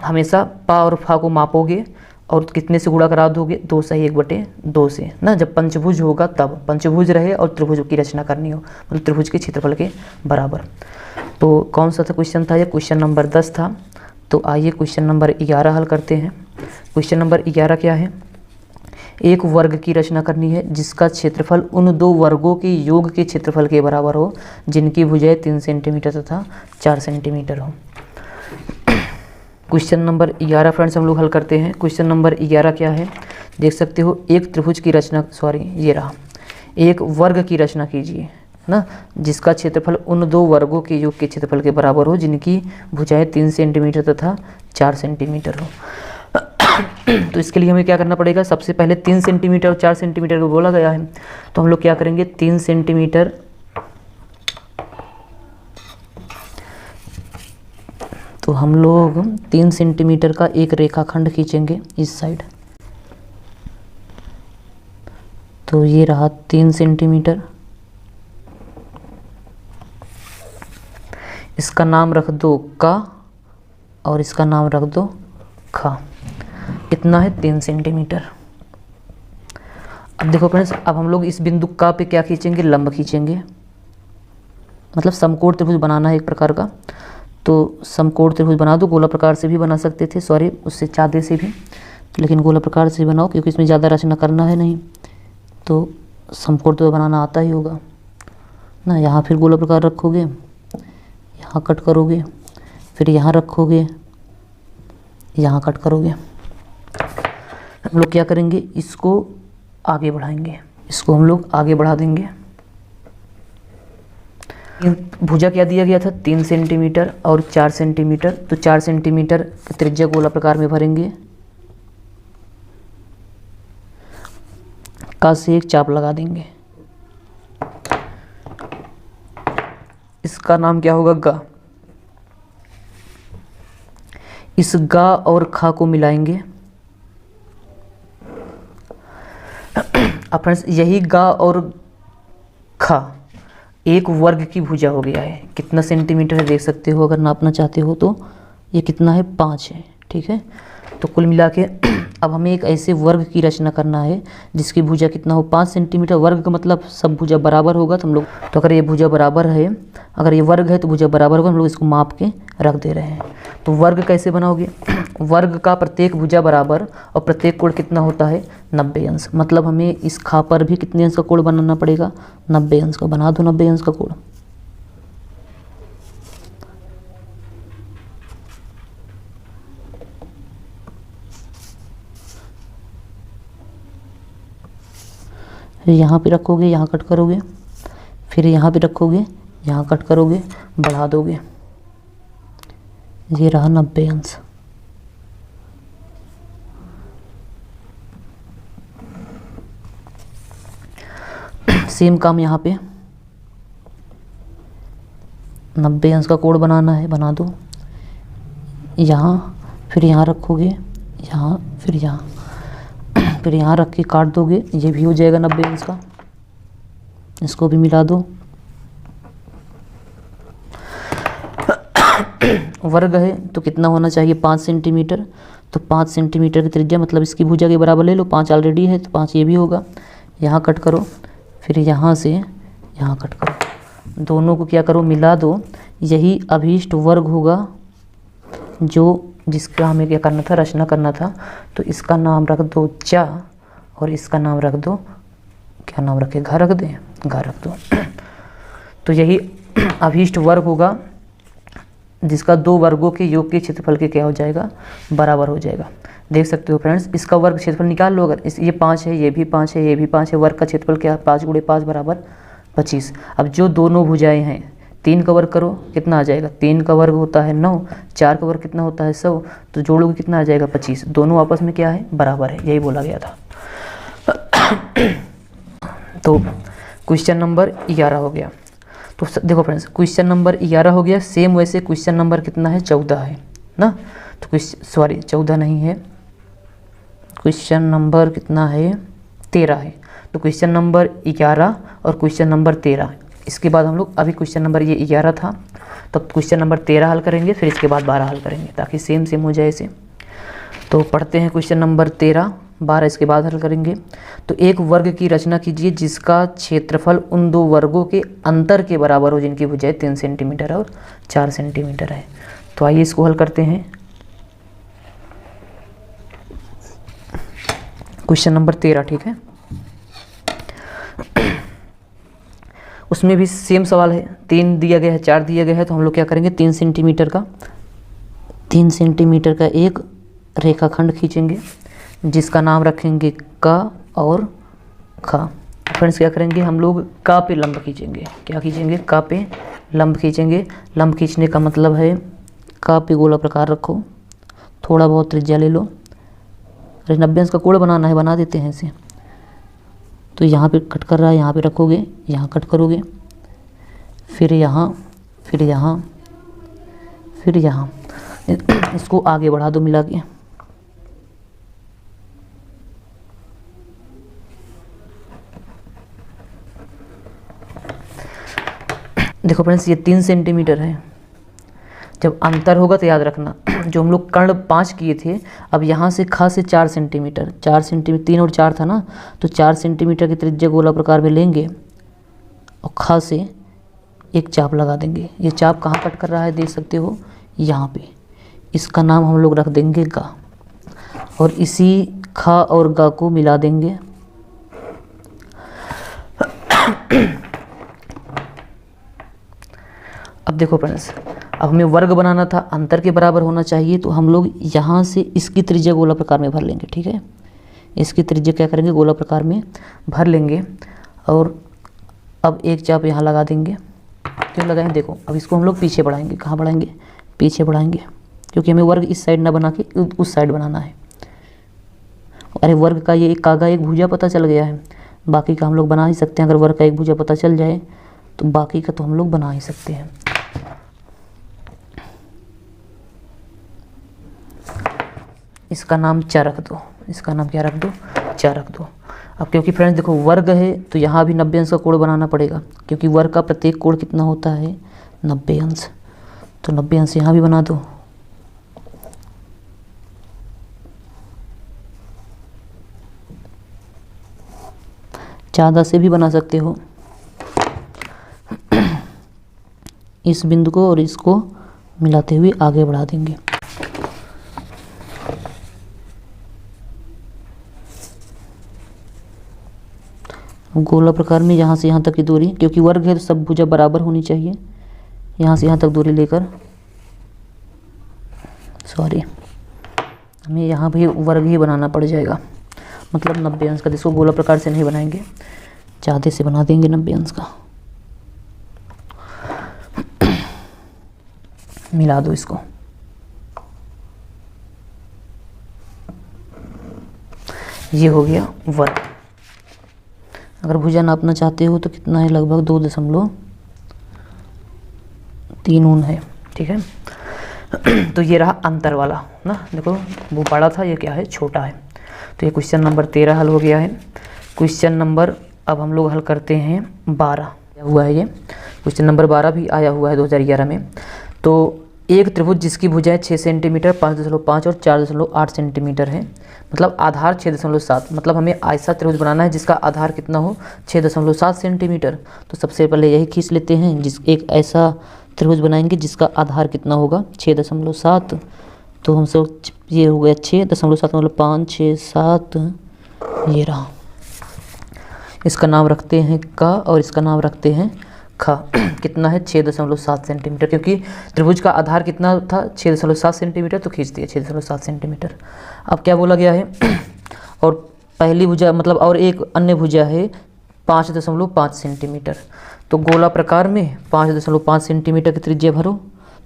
हमेशा पा और फा को मापोगे और कितने से गुणा करा दोगे, 2 सही 1/2 से ना। जब पंचभुज होगा तब, पंचभुज रहे और त्रिभुज की रचना करनी हो, मतलब त्रिभुज के क्षेत्रफल के बराबर। तो कौन सा था क्वेश्चन था, ये क्वेश्चन नंबर 10 था। तो आइए क्वेश्चन नंबर 11 हल करते हैं। क्वेश्चन नंबर 11 क्या है, एक वर्ग की रचना करनी है जिसका क्षेत्रफल उन 2 वर्गों के योग के क्षेत्रफल के बराबर हो जिनकी भुजाएं 3 सेंटीमीटर तथा 4 सेंटीमीटर हो। क्वेश्चन नंबर 11 फ्रेंड्स हम लोग हल करते हैं। क्वेश्चन नंबर 11 क्या है, देख सकते हो, एक त्रिभुज की रचना, ये रहा, एक वर्ग की रचना कीजिए ना, जिसका क्षेत्रफल उन 2 वर्गों के योग के क्षेत्रफल के बराबर हो जिनकी भुजाएं 3 सेंटीमीटर तथा 4 सेंटीमीटर हो। तो इसके लिए हमें क्या करना पड़ेगा, सबसे पहले 3 सेंटीमीटर और 4 सेंटीमीटर को बोला गया है, तो हम लोग क्या करेंगे, 3 सेंटीमीटर तो हम लोग 3 सेंटीमीटर का एक रेखाखंड खींचेंगे इस साइड। तो ये रहा 3 सेंटीमीटर। इसका नाम रख दो का और इसका नाम रख दो खा। कितना है 3 सेंटीमीटर। अब देखो फ्रेंड्स, अब हम लोग इस बिंदु का पे क्या खींचेंगे, लंब खींचेंगे। मतलब समकोण त्रिभुज बनाना है एक प्रकार का। तो समकोण त्रिभुज बना दो। गोला प्रकार से भी बना सकते थे, सॉरी उससे चादे से भी, लेकिन गोला प्रकार से बनाओ क्योंकि इसमें ज़्यादा रचना करना है नहीं। तो समकोण त्रिभुज बनाना आता ही होगा ना। यहाँ फिर गोला प्रकार रखोगे, यहाँ कट करोगे, फिर यहाँ रखोगे, यहाँ कट करोगे। हम लोग क्या करेंगे, इसको आगे बढ़ाएंगे, इसको हम लोग आगे बढ़ा देंगे। भुजा क्या दिया गया था, 3 सेंटीमीटर और 4 सेंटीमीटर। तो 4 सेंटीमीटर त्रिज्या गोला प्रकार में भरेंगे। का से एक चाप लगा देंगे। इसका नाम क्या होगा, गा। इस गा और खा को मिलाएंगे। अब फ्रेंड्स, यही गा और खा एक वर्ग की भुजा हो गया है। कितना सेंटीमीटर है देख सकते हो, अगर नापना चाहते हो तो। ये कितना है, 5 है। ठीक है, तो कुल मिला के अब हमें एक ऐसे वर्ग की रचना करना है जिसकी भुजा कितना हो, 5 सेंटीमीटर। वर्ग का मतलब सब भुजा बराबर होगा। तो हम लोग, तो अगर ये भुजा बराबर है, अगर ये वर्ग है तो भुजा बराबर होगा। हम लोग इसको माप के रख दे रहे हैं। तो वर्ग कैसे बनाओगे, वर्ग का प्रत्येक भुजा बराबर और प्रत्येक कोण कितना होता है, 90 अंश। मतलब हमें इस खा पर भी कितने अंश का कोण बनाना पड़ेगा, 90 अंश का। बना दो 90 अंश का कोण। यहाँ पे रखोगे, यहाँ कट करोगे, फिर यहाँ पे रखोगे, यहाँ कट करोगे, बढ़ा दोगे। ये रहा 90 अंश। सेम काम यहाँ पे 90 अंश का कोण बनाना है, बना दो। यहाँ फिर यहाँ रखोगे, यहाँ फिर यहाँ, फिर यहाँ रख के काट दोगे। ये भी हो जाएगा 90 अंश का। इसको भी मिला दो। वर्ग है तो कितना होना चाहिए, 5 सेंटीमीटर। तो 5 सेंटीमीटर की त्रिज्या मतलब इसकी भुजा के बराबर ले लो। 5 ऑलरेडी है तो 5 ये भी होगा। यहाँ कट करो, फिर यहाँ से यहाँ कट करो। दोनों को क्या करो, मिला दो। यही अभीष्ट वर्ग होगा जो जिसका हमें क्या करना था, रचना करना था। तो इसका नाम रख दो चा और इसका नाम रख दो, क्या नाम रखे, घा रख दें, घा रख दो। तो यही अभीष्ट वर्ग होगा जिसका 2 वर्गों के योग के क्षेत्रफल के क्या हो जाएगा, बराबर हो जाएगा। देख सकते हो फ्रेंड्स, इसका वर्ग क्षेत्रफल निकाल लो। अगर ये 5 है, ये भी 5 है, ये भी 5 है, वर्ग का क्षेत्रफल क्या है, 5 × 5 बराबर 25। अब जो दोनों भुजाएं हैं, 3 का वर्ग करो, कितना आ जाएगा, 3 का वर्ग होता है 9, 4 का वर्ग कितना होता है 100। तो जोड़ोगे कितना आ जाएगा, 25। दोनों आपस में क्या है, बराबर है। यही बोला गया था। तो क्वेश्चन नंबर 11 हो गया। तो देखो फ्रेंड्स, क्वेश्चन नंबर 11 हो गया। सेम वैसे क्वेश्चन नंबर कितना है, 14 है ना। तो सॉरी 14 नहीं है, क्वेश्चन नंबर कितना है, 13 है। तो क्वेश्चन नंबर 11 और क्वेश्चन नंबर 13, इसके बाद हम लोग, अभी क्वेश्चन नंबर ये 11 था, तब क्वेश्चन नंबर 13 हल करेंगे, फिर इसके बाद 12 हल करेंगे ताकि सेम सेम हो जाए इसे। तो पढ़ते हैं क्वेश्चन नंबर 13, 12 इसके बाद हल करेंगे। तो एक वर्ग की रचना कीजिए जिसका क्षेत्रफल उन 2 वर्गों के अंतर के बराबर हो जिनकी भुजाएं 3 सेंटीमीटर और 4 सेंटीमीटर है। तो आइए इसको हल करते हैं। क्वेश्चन नंबर 13, ठीक है। उसमें भी सेम सवाल है, 3 दिया गया है, 4 दिया गया है। तो हम लोग क्या करेंगे, 3 सेंटीमीटर का एक रेखाखंड खींचेंगे जिसका नाम रखेंगे का और खा। फ्रेंड्स क्या करेंगे, हम लोग का पे लंब खींचेंगे। क्या खींचेंगे, का पे लंब खींचेंगे। लंब खींचने का मतलब है का पे गोला प्रकार रखो, थोड़ा बहुत त्रिज्या ले लो। अरे 90 अंश का कोण बनाना है, बना देते हैं इसे। तो यहाँ पे कट कर रहा है, यहाँ पे रखोगे, यहाँ कट करोगे, फिर यहाँ, फिर यहाँ, फिर यहाँ। इसको आगे बढ़ा दो मिला के। देखो फ्रेंड्स ये 3 सेंटीमीटर है। जब अंतर होगा तो याद रखना, जो हम लोग कर्ण 5 किए थे, अब यहाँ से ख से 4 सेंटीमीटर, 4 सेंटीमीटर 3 और 4 था ना, तो 4 सेंटीमीटर की त्रिज्या गोला प्रकार में लेंगे और ख से एक चाप लगा देंगे। ये चाप कहाँ कट कर रहा है देख सकते हो, यहाँ पे। इसका नाम हम लोग रख देंगे गा, और इसी ख और गा को मिला देंगे। अब देखो फ्रेंड्स, अब हमें वर्ग बनाना था, अंतर के बराबर होना चाहिए, तो हम लोग यहाँ से इसकी त्रिज्या गोला प्रकार में भर लेंगे। ठीक है, इसकी त्रिज्या क्या करेंगे, गोला प्रकार में भर लेंगे। और अब एक चाप यहाँ लगा देंगे। क्यों लगाएं, देखो अब इसको हम लोग पीछे बढ़ाएंगे। कहाँ बढ़ाएंगे, पीछे बढ़ाएंगे, क्योंकि हमें वर्ग इस साइड ना बना के उस साइड बनाना है। अरे वर्ग का ये एक कागा एक भुजा पता चल गया है, बाकी का हम लोग बना ही सकते हैं। अगर वर्ग का एक भुजा पता चल जाए तो बाकी का तो हम लोग बना ही सकते हैं। इसका नाम चा रख दो, इसका नाम क्या रख दो, चा रख दो। अब क्योंकि फ्रेंड्स देखो वर्ग है तो यहाँ भी 90 अंश का कोण बनाना पड़ेगा, क्योंकि वर्ग का प्रत्येक कोण कितना होता है, 90 अंश। तो 90 अंश यहाँ भी बना दो। ज़्यादा से भी बना सकते हो। इस बिंदु को और इसको मिलाते हुए आगे बढ़ा देंगे। गोला प्रकार में यहाँ से यहाँ तक की दूरी, क्योंकि वर्ग है तो सब भुजा बराबर होनी चाहिए। यहाँ से यहाँ तक दूरी लेकर, सॉरी हमें यहाँ भी वर्ग ही बनाना पड़ जाएगा, मतलब 90 अंश का। जिसको गोला प्रकार से नहीं बनाएंगे, ज़्यादा से बना देंगे 90 अंश का। मिला दो इसको। ये हो गया वर्ग। अगर भुजा नापना चाहते हो तो कितना है, लगभग 2.3 है। ठीक है, तो ये रहा अंतर वाला ना। देखो वो बड़ा था, ये क्या है, छोटा है। तो ये क्वेश्चन नंबर 13 हल हो गया है। क्वेश्चन नंबर अब हम लोग हल करते हैं 12 हुआ है। ये क्वेश्चन नंबर 12 भी आया हुआ है 2011 में। तो एक त्रिभुज जिसकी भुजाएं 6 सेंटीमीटर, 5.5 और 4.8 सेंटीमीटर है, मतलब आधार 6.7, मतलब हमें ऐसा त्रिभुज बनाना है जिसका आधार कितना हो, 6.7 सेंटीमीटर। तो सबसे पहले यही खींच लेते हैं, जिस एक ऐसा त्रिभुज बनाएंगे जिसका आधार कितना होगा, 6.7। तो हम सब ये हो गया 6.7 मतलब 5, 6, 7, ये रहा। इसका नाम रखते हैं का और इसका नाम रखते हैं खा। कितना है, 6.7 सेंटीमीटर, क्योंकि त्रिभुज का आधार कितना था, 6.7 सेंटीमीटर, तो खींच दिया 6.7 सेंटीमीटर। अब क्या बोला गया है, और पहली भुजा मतलब और एक अन्य भुजा है 5.5 सेंटीमीटर। तो गोला प्रकार में 5.5 सेंटीमीटर की त्रिज्या भरो।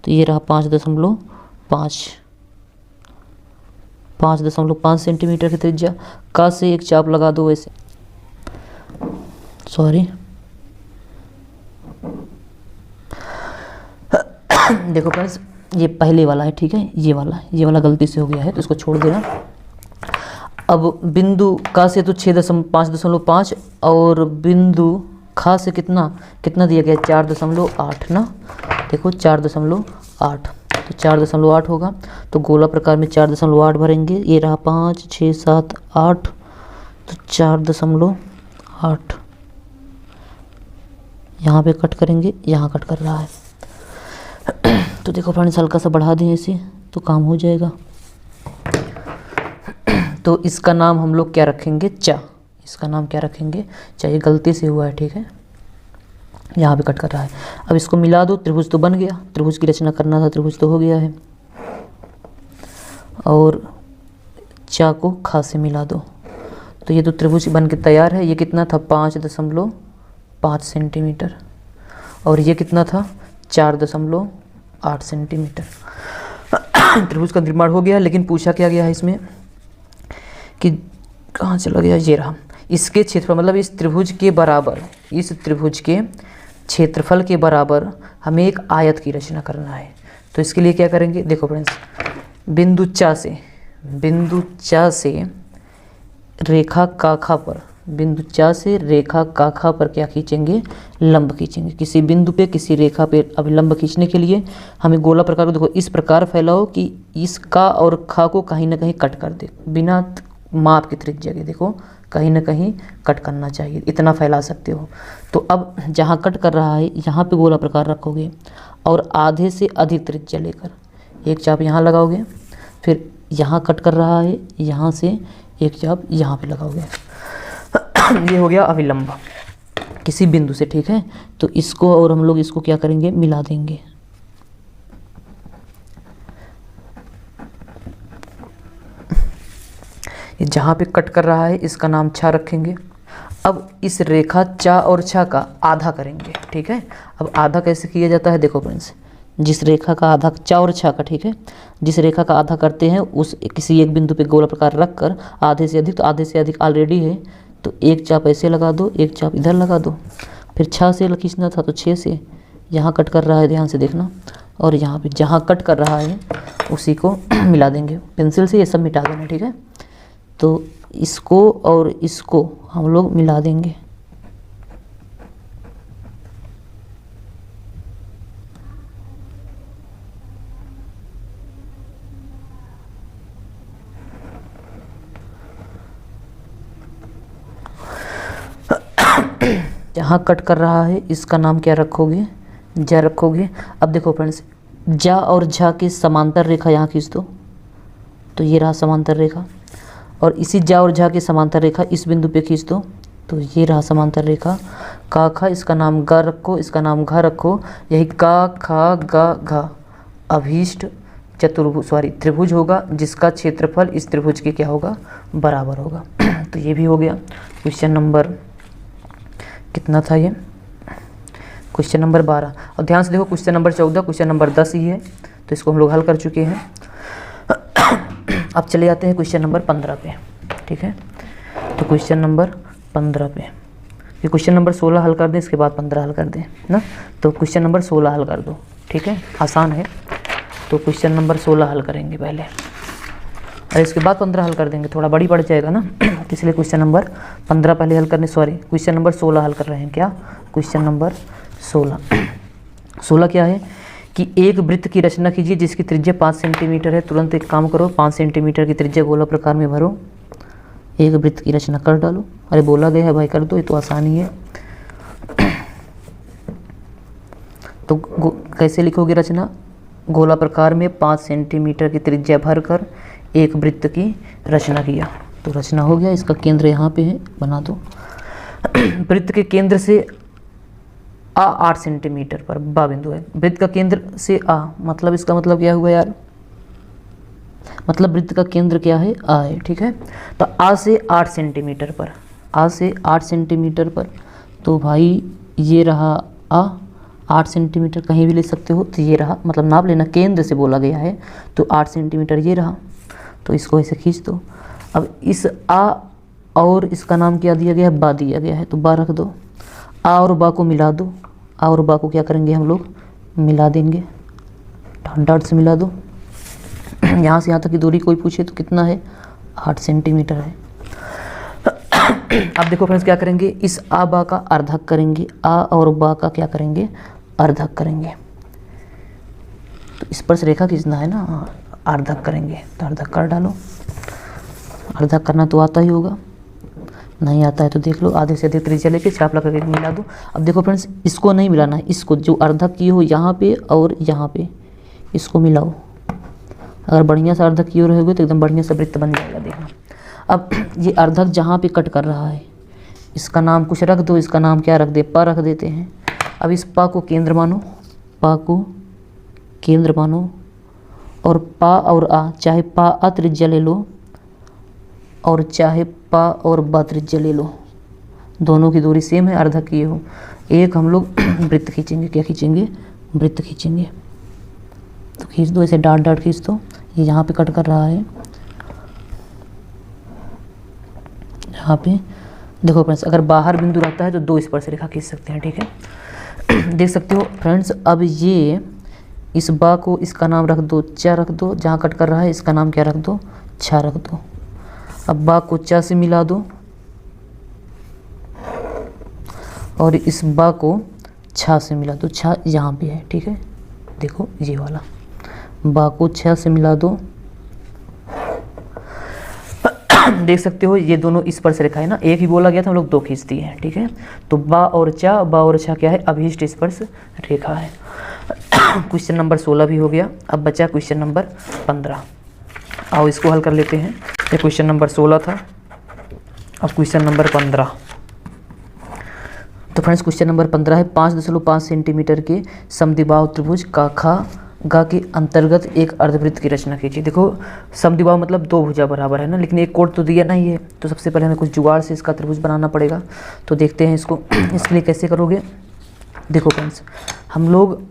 तो ये रहा 5.5 सेंटीमीटर की त्रिज्या। का से एक चाप लगा दो ऐसे, सॉरी देखो फ्रेंड्स ये पहले वाला है। ठीक है, ये वाला गलती से हो गया है, तो इसको छोड़ देना। अब बिंदु का से तो 5.5 और बिंदु खा से कितना दिया गया, 4.8 ना। देखो 4.8, तो 4.8 होगा। तो गोला प्रकार में 4.8 भरेंगे। ये रहा 5, 6, 7, 8, तो 4.8 यहाँ पे कट करेंगे, यहाँ कट कर रहा है। तो देखो फ्रेंड्स हल्का सा बढ़ा दें इसे तो काम हो जाएगा। तो इसका नाम हम लोग क्या रखेंगे, चा। इसका नाम क्या रखेंगे, चा। ये गलती से हुआ है, ठीक है, यहाँ पे कट कर रहा है। अब इसको मिला दो, त्रिभुज तो बन गया। त्रिभुज की रचना करना था, त्रिभुज तो हो गया है। और चा को खा से मिला दो, तो ये तो त्रिभुज बन के तैयार है। ये कितना था, 5.5 सेंटीमीटर, और ये कितना था, 4.8 सेंटीमीटर। त्रिभुज का निर्माण हो गया। लेकिन पूछा क्या गया है इसमें कि कहाँ चला गया, ये रहा। इसके क्षेत्रफल मतलब इस त्रिभुज के बराबर, इस त्रिभुज के क्षेत्रफल के बराबर हमें एक आयत की रचना करना है। तो इसके लिए क्या करेंगे, देखो फ्रेंड्स, बिंदु चा से रेखा काखा पर, बिंदु चा से रेखा काखा पर क्या खींचेंगे, लंब खींचेंगे। किसी बिंदु पे किसी रेखा पे अभिलंब खींचने के लिए हमें गोला प्रकार को देखो इस प्रकार फैलाओ कि इस का और खा को कहीं ना कहीं कट कर दे, बिना माप की त्रिज्या के, देखो कहीं ना कहीं कट करना चाहिए, इतना फैला सकते हो। तो अब जहाँ कट कर रहा है यहाँ पे गोला प्रकार रखोगे और आधे से अधिक त्रिज्या लेकर एक चाप यहाँ लगाओगे, फिर यहाँ कट कर रहा है यहाँ से एक चाप यहाँ पे लगाओगे। ये हो गया अभिलंब किसी बिंदु से, ठीक है। तो इसको और हम लोग इसको क्या करेंगे, मिला देंगे। ये जहाँ पे कट कर रहा है इसका नाम छा रखेंगे। अब इस रेखा चा और छा का आधा करेंगे, ठीक है। अब आधा कैसे किया जाता है, देखो फ्रेंड्स, जिस रेखा का आधा चा और छा का, ठीक है, जिस रेखा का आधा करते हैं उस किसी एक बिंदु पे गोला प्रकार रख कर आधे से अधिक, तो आधे से अधिक ऑलरेडी है तो एक चाप ऐसे लगा दो, एक चाप इधर लगा दो। फिर 6 से खींचना था तो 6 से यहाँ कट कर रहा है, ध्यान से देखना, और यहाँ पे जहाँ कट कर रहा है उसी को मिला देंगे पेंसिल से, ये सब मिटा देना, ठीक है। तो इसको और इसको हम लोग मिला देंगे। जहाँ कट कर रहा है इसका नाम क्या रखोगे, जा रखोगे। अब देखो फ्रेंड्स, जा और झा की समांतर रेखा यहाँ खींच दो, तो ये रहा समांतर रेखा, और इसी जा और झा की समांतर रेखा इस बिंदु पे खींच दो, तो ये रहा समांतर रेखा। का खा इसका नाम गा रखो, इसका नाम घा रखो। यही का खा गा घा अभीष्ट त्रिभुज होगा, जिसका क्षेत्रफल इस त्रिभुज के क्या होगा, बराबर होगा। तो ये भी हो गया क्वेश्चन नंबर, कितना था ये, क्वेश्चन नंबर 12। और ध्यान से देखो क्वेश्चन नंबर 14, क्वेश्चन नंबर 10 ही है, तो इसको हम लोग हल कर चुके हैं। अब चले जाते हैं क्वेश्चन नंबर 15 पे, ठीक है। तो क्वेश्चन नंबर 15 पे, ये क्वेश्चन नंबर 16 हल कर दें, इसके बाद 15 हल कर दें ना। तो क्वेश्चन नंबर 16 हल कर दो, ठीक है, आसान है। तो क्वेश्चन नंबर 16 हल करेंगे पहले, और इसके बाद 15 हल कर देंगे, थोड़ा बड़ी पड़ जाएगा ना, इसलिए क्वेश्चन नंबर 15 पहले हल करने, सॉरी क्वेश्चन नंबर 16 हल कर रहे हैं। क्या क्वेश्चन नंबर 16 क्या है कि एक वृत्त की रचना कीजिए जिसकी त्रिज्या 5 सेंटीमीटर है। तुरंत एक काम करो, 5 सेंटीमीटर की त्रिज्या गोला प्रकार में भरो, एक वृत्त की रचना कर डालो। अरे बोला गया है भाई कर दो, ये तो आसानी है। तो कैसे लिखोगे रचना, गोला प्रकार में 5 सेंटीमीटर की त्रिज्या भरकर एक वृत्त की रचना किया। तो रचना हो गया, इसका केंद्र यहाँ पे है, बना दो। वृत्त के केंद्र से आ 8 सेंटीमीटर पर बा बिंदु है। वृत्त का केंद्र से आ, मतलब इसका मतलब क्या हुआ यार, मतलब वृत्त का केंद्र क्या है, आ है, ठीक है। तो आ से 8 सेंटीमीटर पर, आ से 8 सेंटीमीटर पर, तो भाई ये रहा आ 8 सेंटीमीटर, कहीं भी ले सकते हो। तो ये रहा, मतलब नाप लेना, केंद्र से बोला गया है, तो 8 सेंटीमीटर ये रहा। तो इसको ऐसे खींच दो। अब इस आ और इसका नाम क्या दिया गया है, बा दिया गया है, तो बा रख दो। आ और बा को मिला दो, आ और बा को क्या करेंगे हम लोग, मिला देंगे, डॉट से मिला दो। यहाँ से यहाँ तक की दूरी कोई पूछे तो कितना है, 8 सेंटीमीटर है। अब देखो फ्रेंड्स क्या करेंगे, इस आ बा का अर्धक करेंगे, आ और बा का क्या करेंगे, अर्धक करेंगे। तो इस पर से रेखा खींचना है ना, अर्धक करेंगे, तो अर्धक कर डालो। अर्धक करना तो आता ही होगा, नहीं आता है तो देख लो, आधे से अधिक त्रिज्या लेके चाप लगा के मिला दो। अब देखो फ्रेंड्स, इसको नहीं मिलाना है, इसको जो अर्धक किए हो यहाँ पे और यहाँ पे, इसको मिलाओ। अगर बढ़िया से अर्धक किए रहोगे तो एकदम बढ़िया से वृत्त बन जाएगा, देखना। अब ये अर्धक जहाँ पे कट कर रहा है इसका नाम कुछ रख दो, इसका नाम क्या रख दे, पा रख देते हैं। अब इस पा को केंद्र मानो, पा को केंद्र मानो, और पा और आ, चाहे पा आ त्रिज्या ले लो और चाहे पा और बा त्रिज्या ले लो, दोनों की दूरी सेम है, अर्धक किए हो। एक हम लोग वृत्त खींचेंगे, क्या खींचेंगे, वृत्त खींचेंगे। तो खींच दो, ऐसे डाट डाट खींच दो। ये यहाँ पे कट कर रहा है, यहाँ पे देखो फ्रेंड्स, अगर बाहर बिंदु रहता है तो 2 स्पर्श रेखा खींच सकते हैं, ठीक है। देख सकते हो फ्रेंड्स, अब ये इस बा को इसका नाम रख दो चा रख दो, जहाँ कट कर रहा है इसका नाम क्या रख दो, छा रख दो। अब बा को चा से मिला दो और इस बा को छा से मिला दो। छा यहाँ पे है, ठीक है, देखो ये वाला। बा को छा से मिला दो, देख सकते हो ये दोनों स्पर्श रेखा है ना, एक ही बोला गया था, हम लोग दो खींच दिए हैं, ठीक है। तो बा और छा क्या है, अभीष्ट स्पर्श रेखा है। क्वेश्चन नंबर 16 भी हो गया। अब बचा क्वेश्चन नंबर 15। आओ इसको हल कर लेते हैं। ये क्वेश्चन नंबर 16 था, अब क्वेश्चन नंबर 15। तो फ्रेंड्स क्वेश्चन नंबर 15 है 5.5 सेंटीमीटर के समद्विबाहु त्रिभुज का खा गा के अंतर्गत एक अर्धवृत्त की रचना कीजिए। देखो समद्विबाहु मतलब दो भुजा बराबर है ना, लेकिन एक कोण तो दिया नहीं है, तो सबसे पहले हमें कुछ जुगाड़ से इसका त्रिभुज बनाना पड़ेगा। तो देखते हैं इसको। इसके लिए कैसे करोगे, देखो फ्रेंड्स हम लोग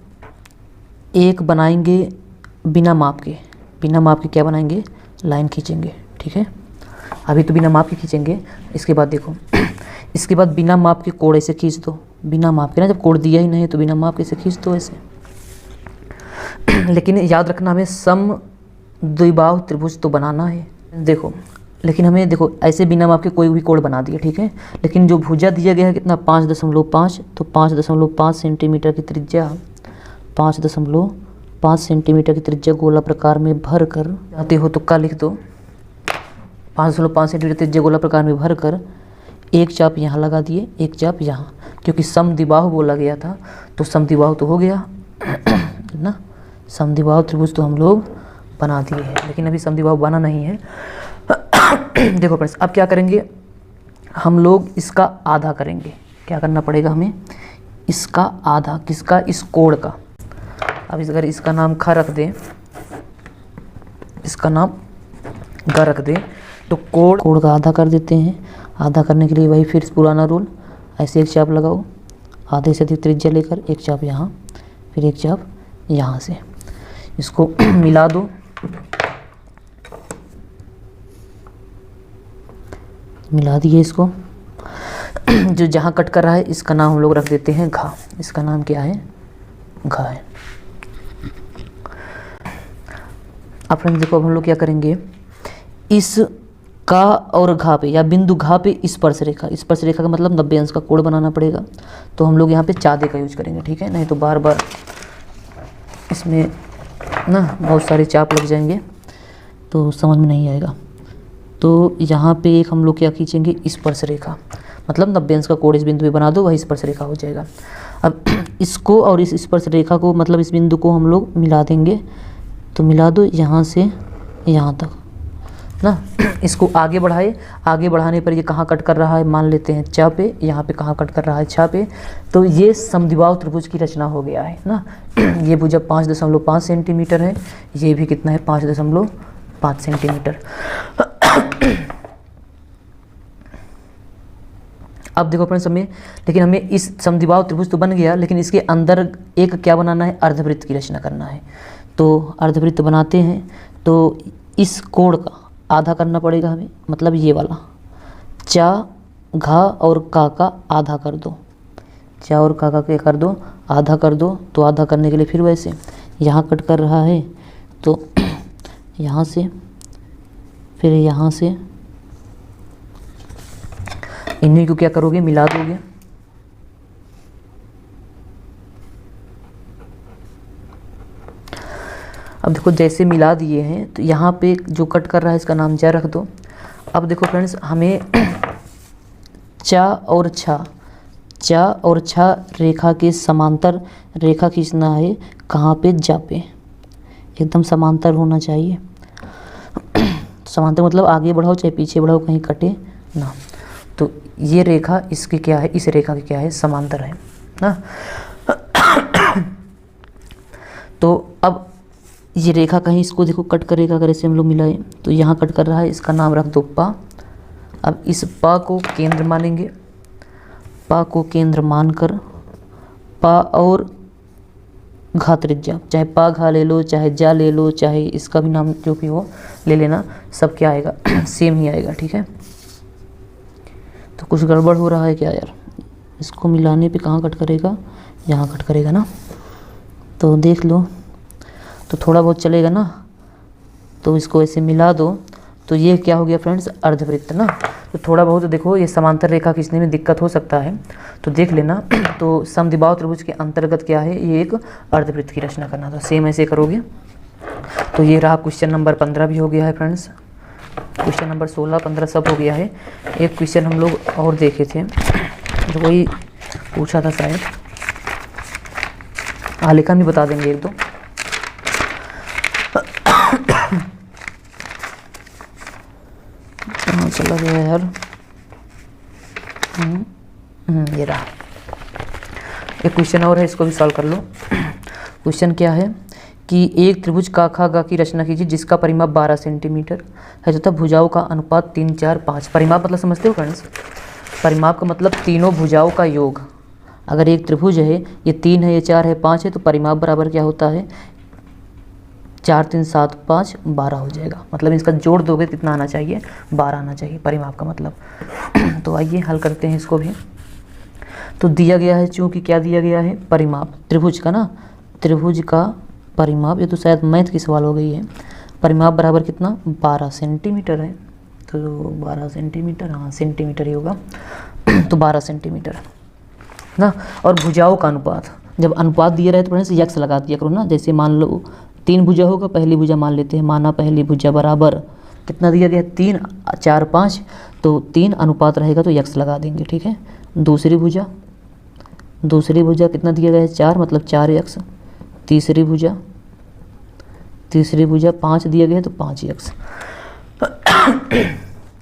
एक बनाएंगे बिना माप के। बिना माप के क्या बनाएंगे, लाइन खींचेंगे, ठीक है। अभी तो बिना माप के खींचेंगे, इसके बाद देखो इसके बाद बिना माप के कोण ऐसे खींच दो। बिना माप के ना, जब कोण दिया ही नहीं है तो बिना माप के ऐसे खींच दो ऐसे। लेकिन याद रखना हमें समद्विबाहु त्रिभुज तो बनाना है। देखो लेकिन हमें देखो ऐसे बिना माप के कोई भी कोण बना दिया, ठीक है। लेकिन जो भुजा दिया गया है कितना 5.5, तो 5.5 सेंटीमीटर की त्रिज्या 5.5 सेंटीमीटर की त्रिज्या गोला प्रकार में भर कर, चाहते हो तो का लिख दो, 5.5 सेंटीमीटर त्रिज्या गोला प्रकार में भर कर एक चाप यहाँ लगा दिए, एक चाप यहाँ, क्योंकि समद्विबाहु बोला गया था तो समद्विबाहु तो हो गया ना। समद्विबाहु त्रिभुज तो हम लोग बना दिए हैं, लेकिन अभी समद्विबाहु बना नहीं है। देखो फ्रेंड्स अब क्या करेंगे, हम लोग इसका आधा करेंगे। क्या करना पड़ेगा हमें, इसका आधा, किसका, इस कोण का। अब अगर इसका नाम ख रख दें, इसका नाम ग रख दें, तो कोण का आधा कर देते हैं। आधा करने के लिए वही फिर पुराना रूल, ऐसे एक चाप लगाओ, आधे से अधिक त्रिज्या लेकर एक चाप यहाँ, फिर एक चाप यहाँ से, इसको मिला दो। मिला दिए इसको। जो जहाँ कट कर रहा है इसका नाम हम लोग रख देते हैं घा। इसका नाम क्या है, घा है। अब फ्रेंड्स देखो अब हम लोग क्या करेंगे, इस का और घा पे या बिंदु घा पे स्पर्श रेखा, स्पर्श रेखा का मतलब 90 अंश का कोण बनाना पड़ेगा। तो हम लोग यहाँ पे चादे का यूज करेंगे, ठीक है, नहीं तो बार बार इसमें ना बहुत सारे चाप लग जाएंगे तो समझ में नहीं आएगा। तो यहाँ पे एक हम लोग क्या खींचेंगे, स्पर्श रेखा, मतलब 90 अंश का कोण इस बिंदु पे बना दो, वही स्पर्श रेखा हो जाएगा। अब इसको और इस स्पर्श रेखा को मतलब इस बिंदु को हम लोग मिला देंगे। तो मिला दो यहाँ से यहाँ तक ना। इसको आगे बढ़ाए, आगे बढ़ाने पर ये कहाँ कट कर रहा है, मान लेते हैं चा पे, यहाँ पे कहाँ कट कर रहा है, छा पे। तो ये समद्विबाहु त्रिभुज की रचना हो गया है ना। ये भुजा 5.5 सेंटीमीटर है, ये भी कितना है 5.5 सेंटीमीटर। अब देखो फ्रेंड्स लेकिन हमें इस समद्विबाहु त्रिभुज तो बन गया, लेकिन इसके अंदर एक क्या बनाना है, अर्धवृत्त की रचना करना है। तो अर्धवृत्त बनाते हैं, तो इस कोण का आधा करना पड़ेगा हमें, मतलब ये वाला चा घा और का आधा कर दो। चा और का क्या कर दो, आधा कर दो। तो आधा करने के लिए फिर वैसे यहाँ कट कर रहा है तो यहाँ से, फिर यहाँ से, इन्हीं को क्या करोगे, मिला दोगे। अब देखो जैसे मिला दिए हैं तो यहाँ पे जो कट कर रहा है इसका नाम जा रख दो। अब देखो फ्रेंड्स हमें चा और छा रेखा के समांतर रेखा खींचना है। कहाँ पे, जा पे, एकदम समांतर होना चाहिए। समांतर मतलब आगे बढ़ाओ चाहे पीछे बढ़ाओ, कहीं कटे ना। तो ये रेखा इसकी क्या है, इस रेखा की क्या है, समांतर है ना। तो अब ये रेखा कहीं इसको देखो कट करेगा, अगर ऐसे हम लोग मिलाए तो यहाँ कट कर रहा है, इसका नाम रख दो पा। अब इस पा को केंद्र मानेंगे, पा को केंद्र मानकर पा और घा त्रिज्या, चाहे पा घा ले लो, चाहे जा ले लो, चाहे इसका भी नाम जो भी हो ले लेना, सब क्या आएगा सेम ही आएगा, ठीक है। तो कुछ गड़बड़ हो रहा है क्या यार, इसको मिलाने पे कहाँ कट करेगा, यहाँ कट करेगा ना। तो देख लो तो थोड़ा बहुत चलेगा ना, तो इसको ऐसे मिला दो तो ये क्या हो गया फ्रेंड्स, अर्धवृत्त ना। तो थोड़ा बहुत देखो ये समांतर रेखा खींचने में दिक्कत हो सकता है, तो देख लेना। तो समद्विबाहु त्रिभुज के अंतर्गत क्या है, ये एक अर्धवृत्त की रचना करना था। सेम ऐसे करोगे। तो ये रहा क्वेश्चन नंबर 15 भी हो गया है फ्रेंड्स। क्वेश्चन नंबर 16, 15 सब हो गया है। एक क्वेश्चन हम लोग और देखे थे, जो वही पूछा था शायद, आलेखन भी बता देंगे एक दो। चला गया यार। ये रहा। एक क्वेश्चन और है, इसको भी सॉल्व कर लो। क्वेश्चन क्या है कि एक त्रिभुज का खा गा की रचना कीजिए जिसका परिमाप 12 सेंटीमीटर है तथा भुजाओं का अनुपात 3, 4, 5। परिमाप मतलब समझते हो फ्रेंड्स? परिमाप का मतलब तीनों भुजाओं का योग। अगर एक त्रिभुज है, ये 3 है, ये 4 है, 5 है, तो परिमाप बराबर क्या होता है, 4, 3, 7, 5, 12 हो जाएगा। मतलब इसका जोड़ दोगे कितना आना चाहिए, 12 आना चाहिए परिमाप का मतलब। तो आइए हल करते हैं इसको भी। तो दिया गया है, चूँकि क्या दिया गया है, परिमाप त्रिभुज का ना, त्रिभुज का परिमाप, ये तो शायद मैथ की सवाल हो गई है। परिमाप बराबर कितना, 12 सेंटीमीटर है। तो 12 सेंटीमीटर, हाँ सेंटीमीटर ही होगा। तो 12 सेंटीमीटर ना। और भुजाओं का अनुपात, जब अनुपात दिया रहे तो फ्रेंड्स यक्स लगा दिया करो ना। जैसे मान लो 3 भुजा होगा, पहली भुजा मान लेते हैं, माना पहली भुजा बराबर कितना दिया गया, 3, 4, 5, तो 3 अनुपात रहेगा तो यक्स लगा देंगे, ठीक है। दूसरी भुजा कितना दिया गया है, 4, मतलब 4x। तीसरी भुजा 5 दिया गया है तो 5x।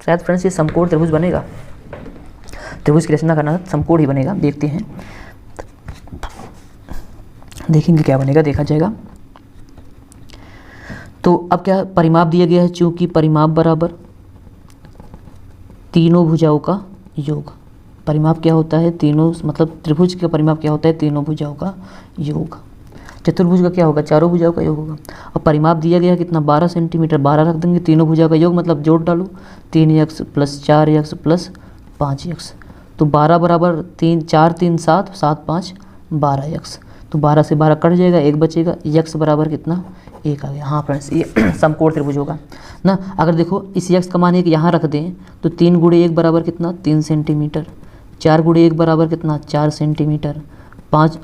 शायद फ्रेंड्स ये समकोण त्रिभुज बनेगा। त्रिभुज की रचना करना समकोण ही बनेगा, देखते हैं, देखेंगे क्या बनेगा, देखा जाएगा। तो अब क्या परिमाप दिया गया है, चूंकि परिमाप बराबर तीनों भुजाओं का योग। परिमाप क्या होता है, तीनों, मतलब त्रिभुज का परिमाप क्या होता है, तीनों भुजाओं का योग। चतुर्भुज का क्या होगा, चारों भुजाओं का योग होगा। और परिमाप दिया गया है कितना, 12 सेंटीमीटर, 12 रख देंगे, तीनों भुजाओं का योग मतलब जोड़ डालो, 3x + 4x + 5x। तो 12 बराबर 3, 4, 3, 7, 7, 5, 12x। तो 12 से 12 कट जाएगा, 1 बचेगा, x बराबर कितना, 1 आ गया। हाँ फ्रेंड्स, ये समकोण त्रिभुज होगा ना। अगर देखो इस x का मान 1 यहाँ रख दें तो 3 × 1 बराबर कितना, 3 सेंटीमीटर। 4 × 1 बराबर कितना, 4 सेंटीमीटर। 5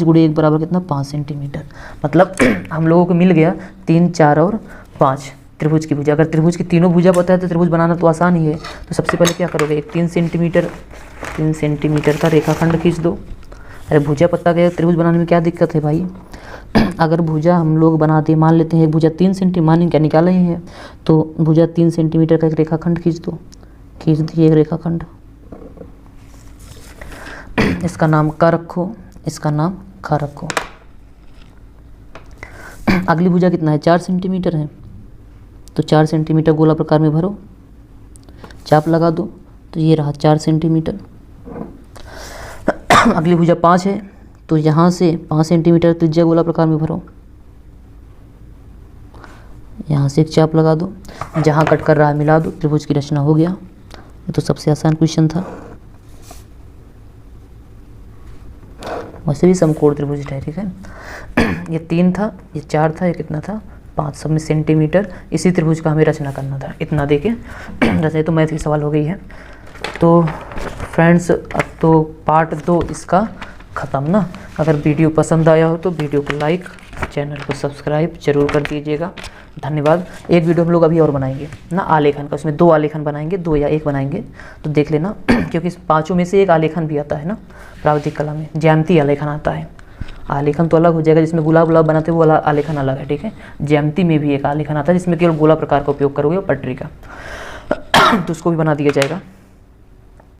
× 1 बराबर कितना, 5 सेंटीमीटर। मतलब हम लोगों को मिल गया 3, 4 और 5 त्रिभुज की भुजा। अगर त्रिभुज की तीनों भुजा पता है तो त्रिभुज बनाना तो आसान ही है। तो सबसे पहले क्या करोगे, एक 3 सेंटीमीटर का रेखाखंड खींच दो। अरे भुजा पता गया, त्रिभुज बनाने में क्या दिक्कत है भाई। अगर भुजा हम लोग बनाते, मान लेते हैं एक भुजा 3 सेंटीमीटर, मान क्या निकाला ही है, तो भुजा 3 सेंटीमीटर का एक रेखाखंड खींच दो। खींच दिए एक रेखाखंड, इसका नाम क रखो, इसका नाम ख रखो। अगली भुजा कितना है, 4 सेंटीमीटर है, तो 4 सेंटीमीटर गोला प्रकार में भरो, चाप लगा दो, तो ये रहा 4 सेंटीमीटर। अगली भुजा 5 है, तो यहाँ से 5 सेंटीमीटर त्रिज्या गोला प्रकार में भरो, यहाँ से एक चाप लगा दो, जहाँ कट कर रहा है मिला दो, त्रिभुज की रचना हो गया। ये तो सबसे आसान क्वेश्चन था। वैसे भी समकोण त्रिभुज है, ठीक है। ये 3 था, ये 4 था, ये कितना था, 5, सब में सेंटीमीटर। इसी त्रिभुज का हमें रचना करना था, इतना देके रचना। तो मैथ की सवाल हो गई है। तो फ्रेंड्स अब तो पार्ट 2 इसका ख़त्म ना। अगर वीडियो पसंद आया हो तो वीडियो को लाइक, चैनल को सब्सक्राइब जरूर कर दीजिएगा। धन्यवाद। एक वीडियो हम लोग अभी और बनाएंगे ना आलेखन का, उसमें 2 आलेखन बनाएंगे, 2 या 1 बनाएंगे, तो देख लेना। क्योंकि इस 5 में से एक आलेखन भी आता है ना प्रावधिक कला में, ज्यामिति आलेखन आता है। आलेखन तो अलग हो जाएगा, जिसमें गुलाब बनाते हैं वो आलेखन अलग है, ठीक है। ज्यामिति में भी एक आलेखन आता है जिसमें केवल गोला प्रकार का उपयोग करोगे पटरी का, तो उसको भी बना दिया जाएगा।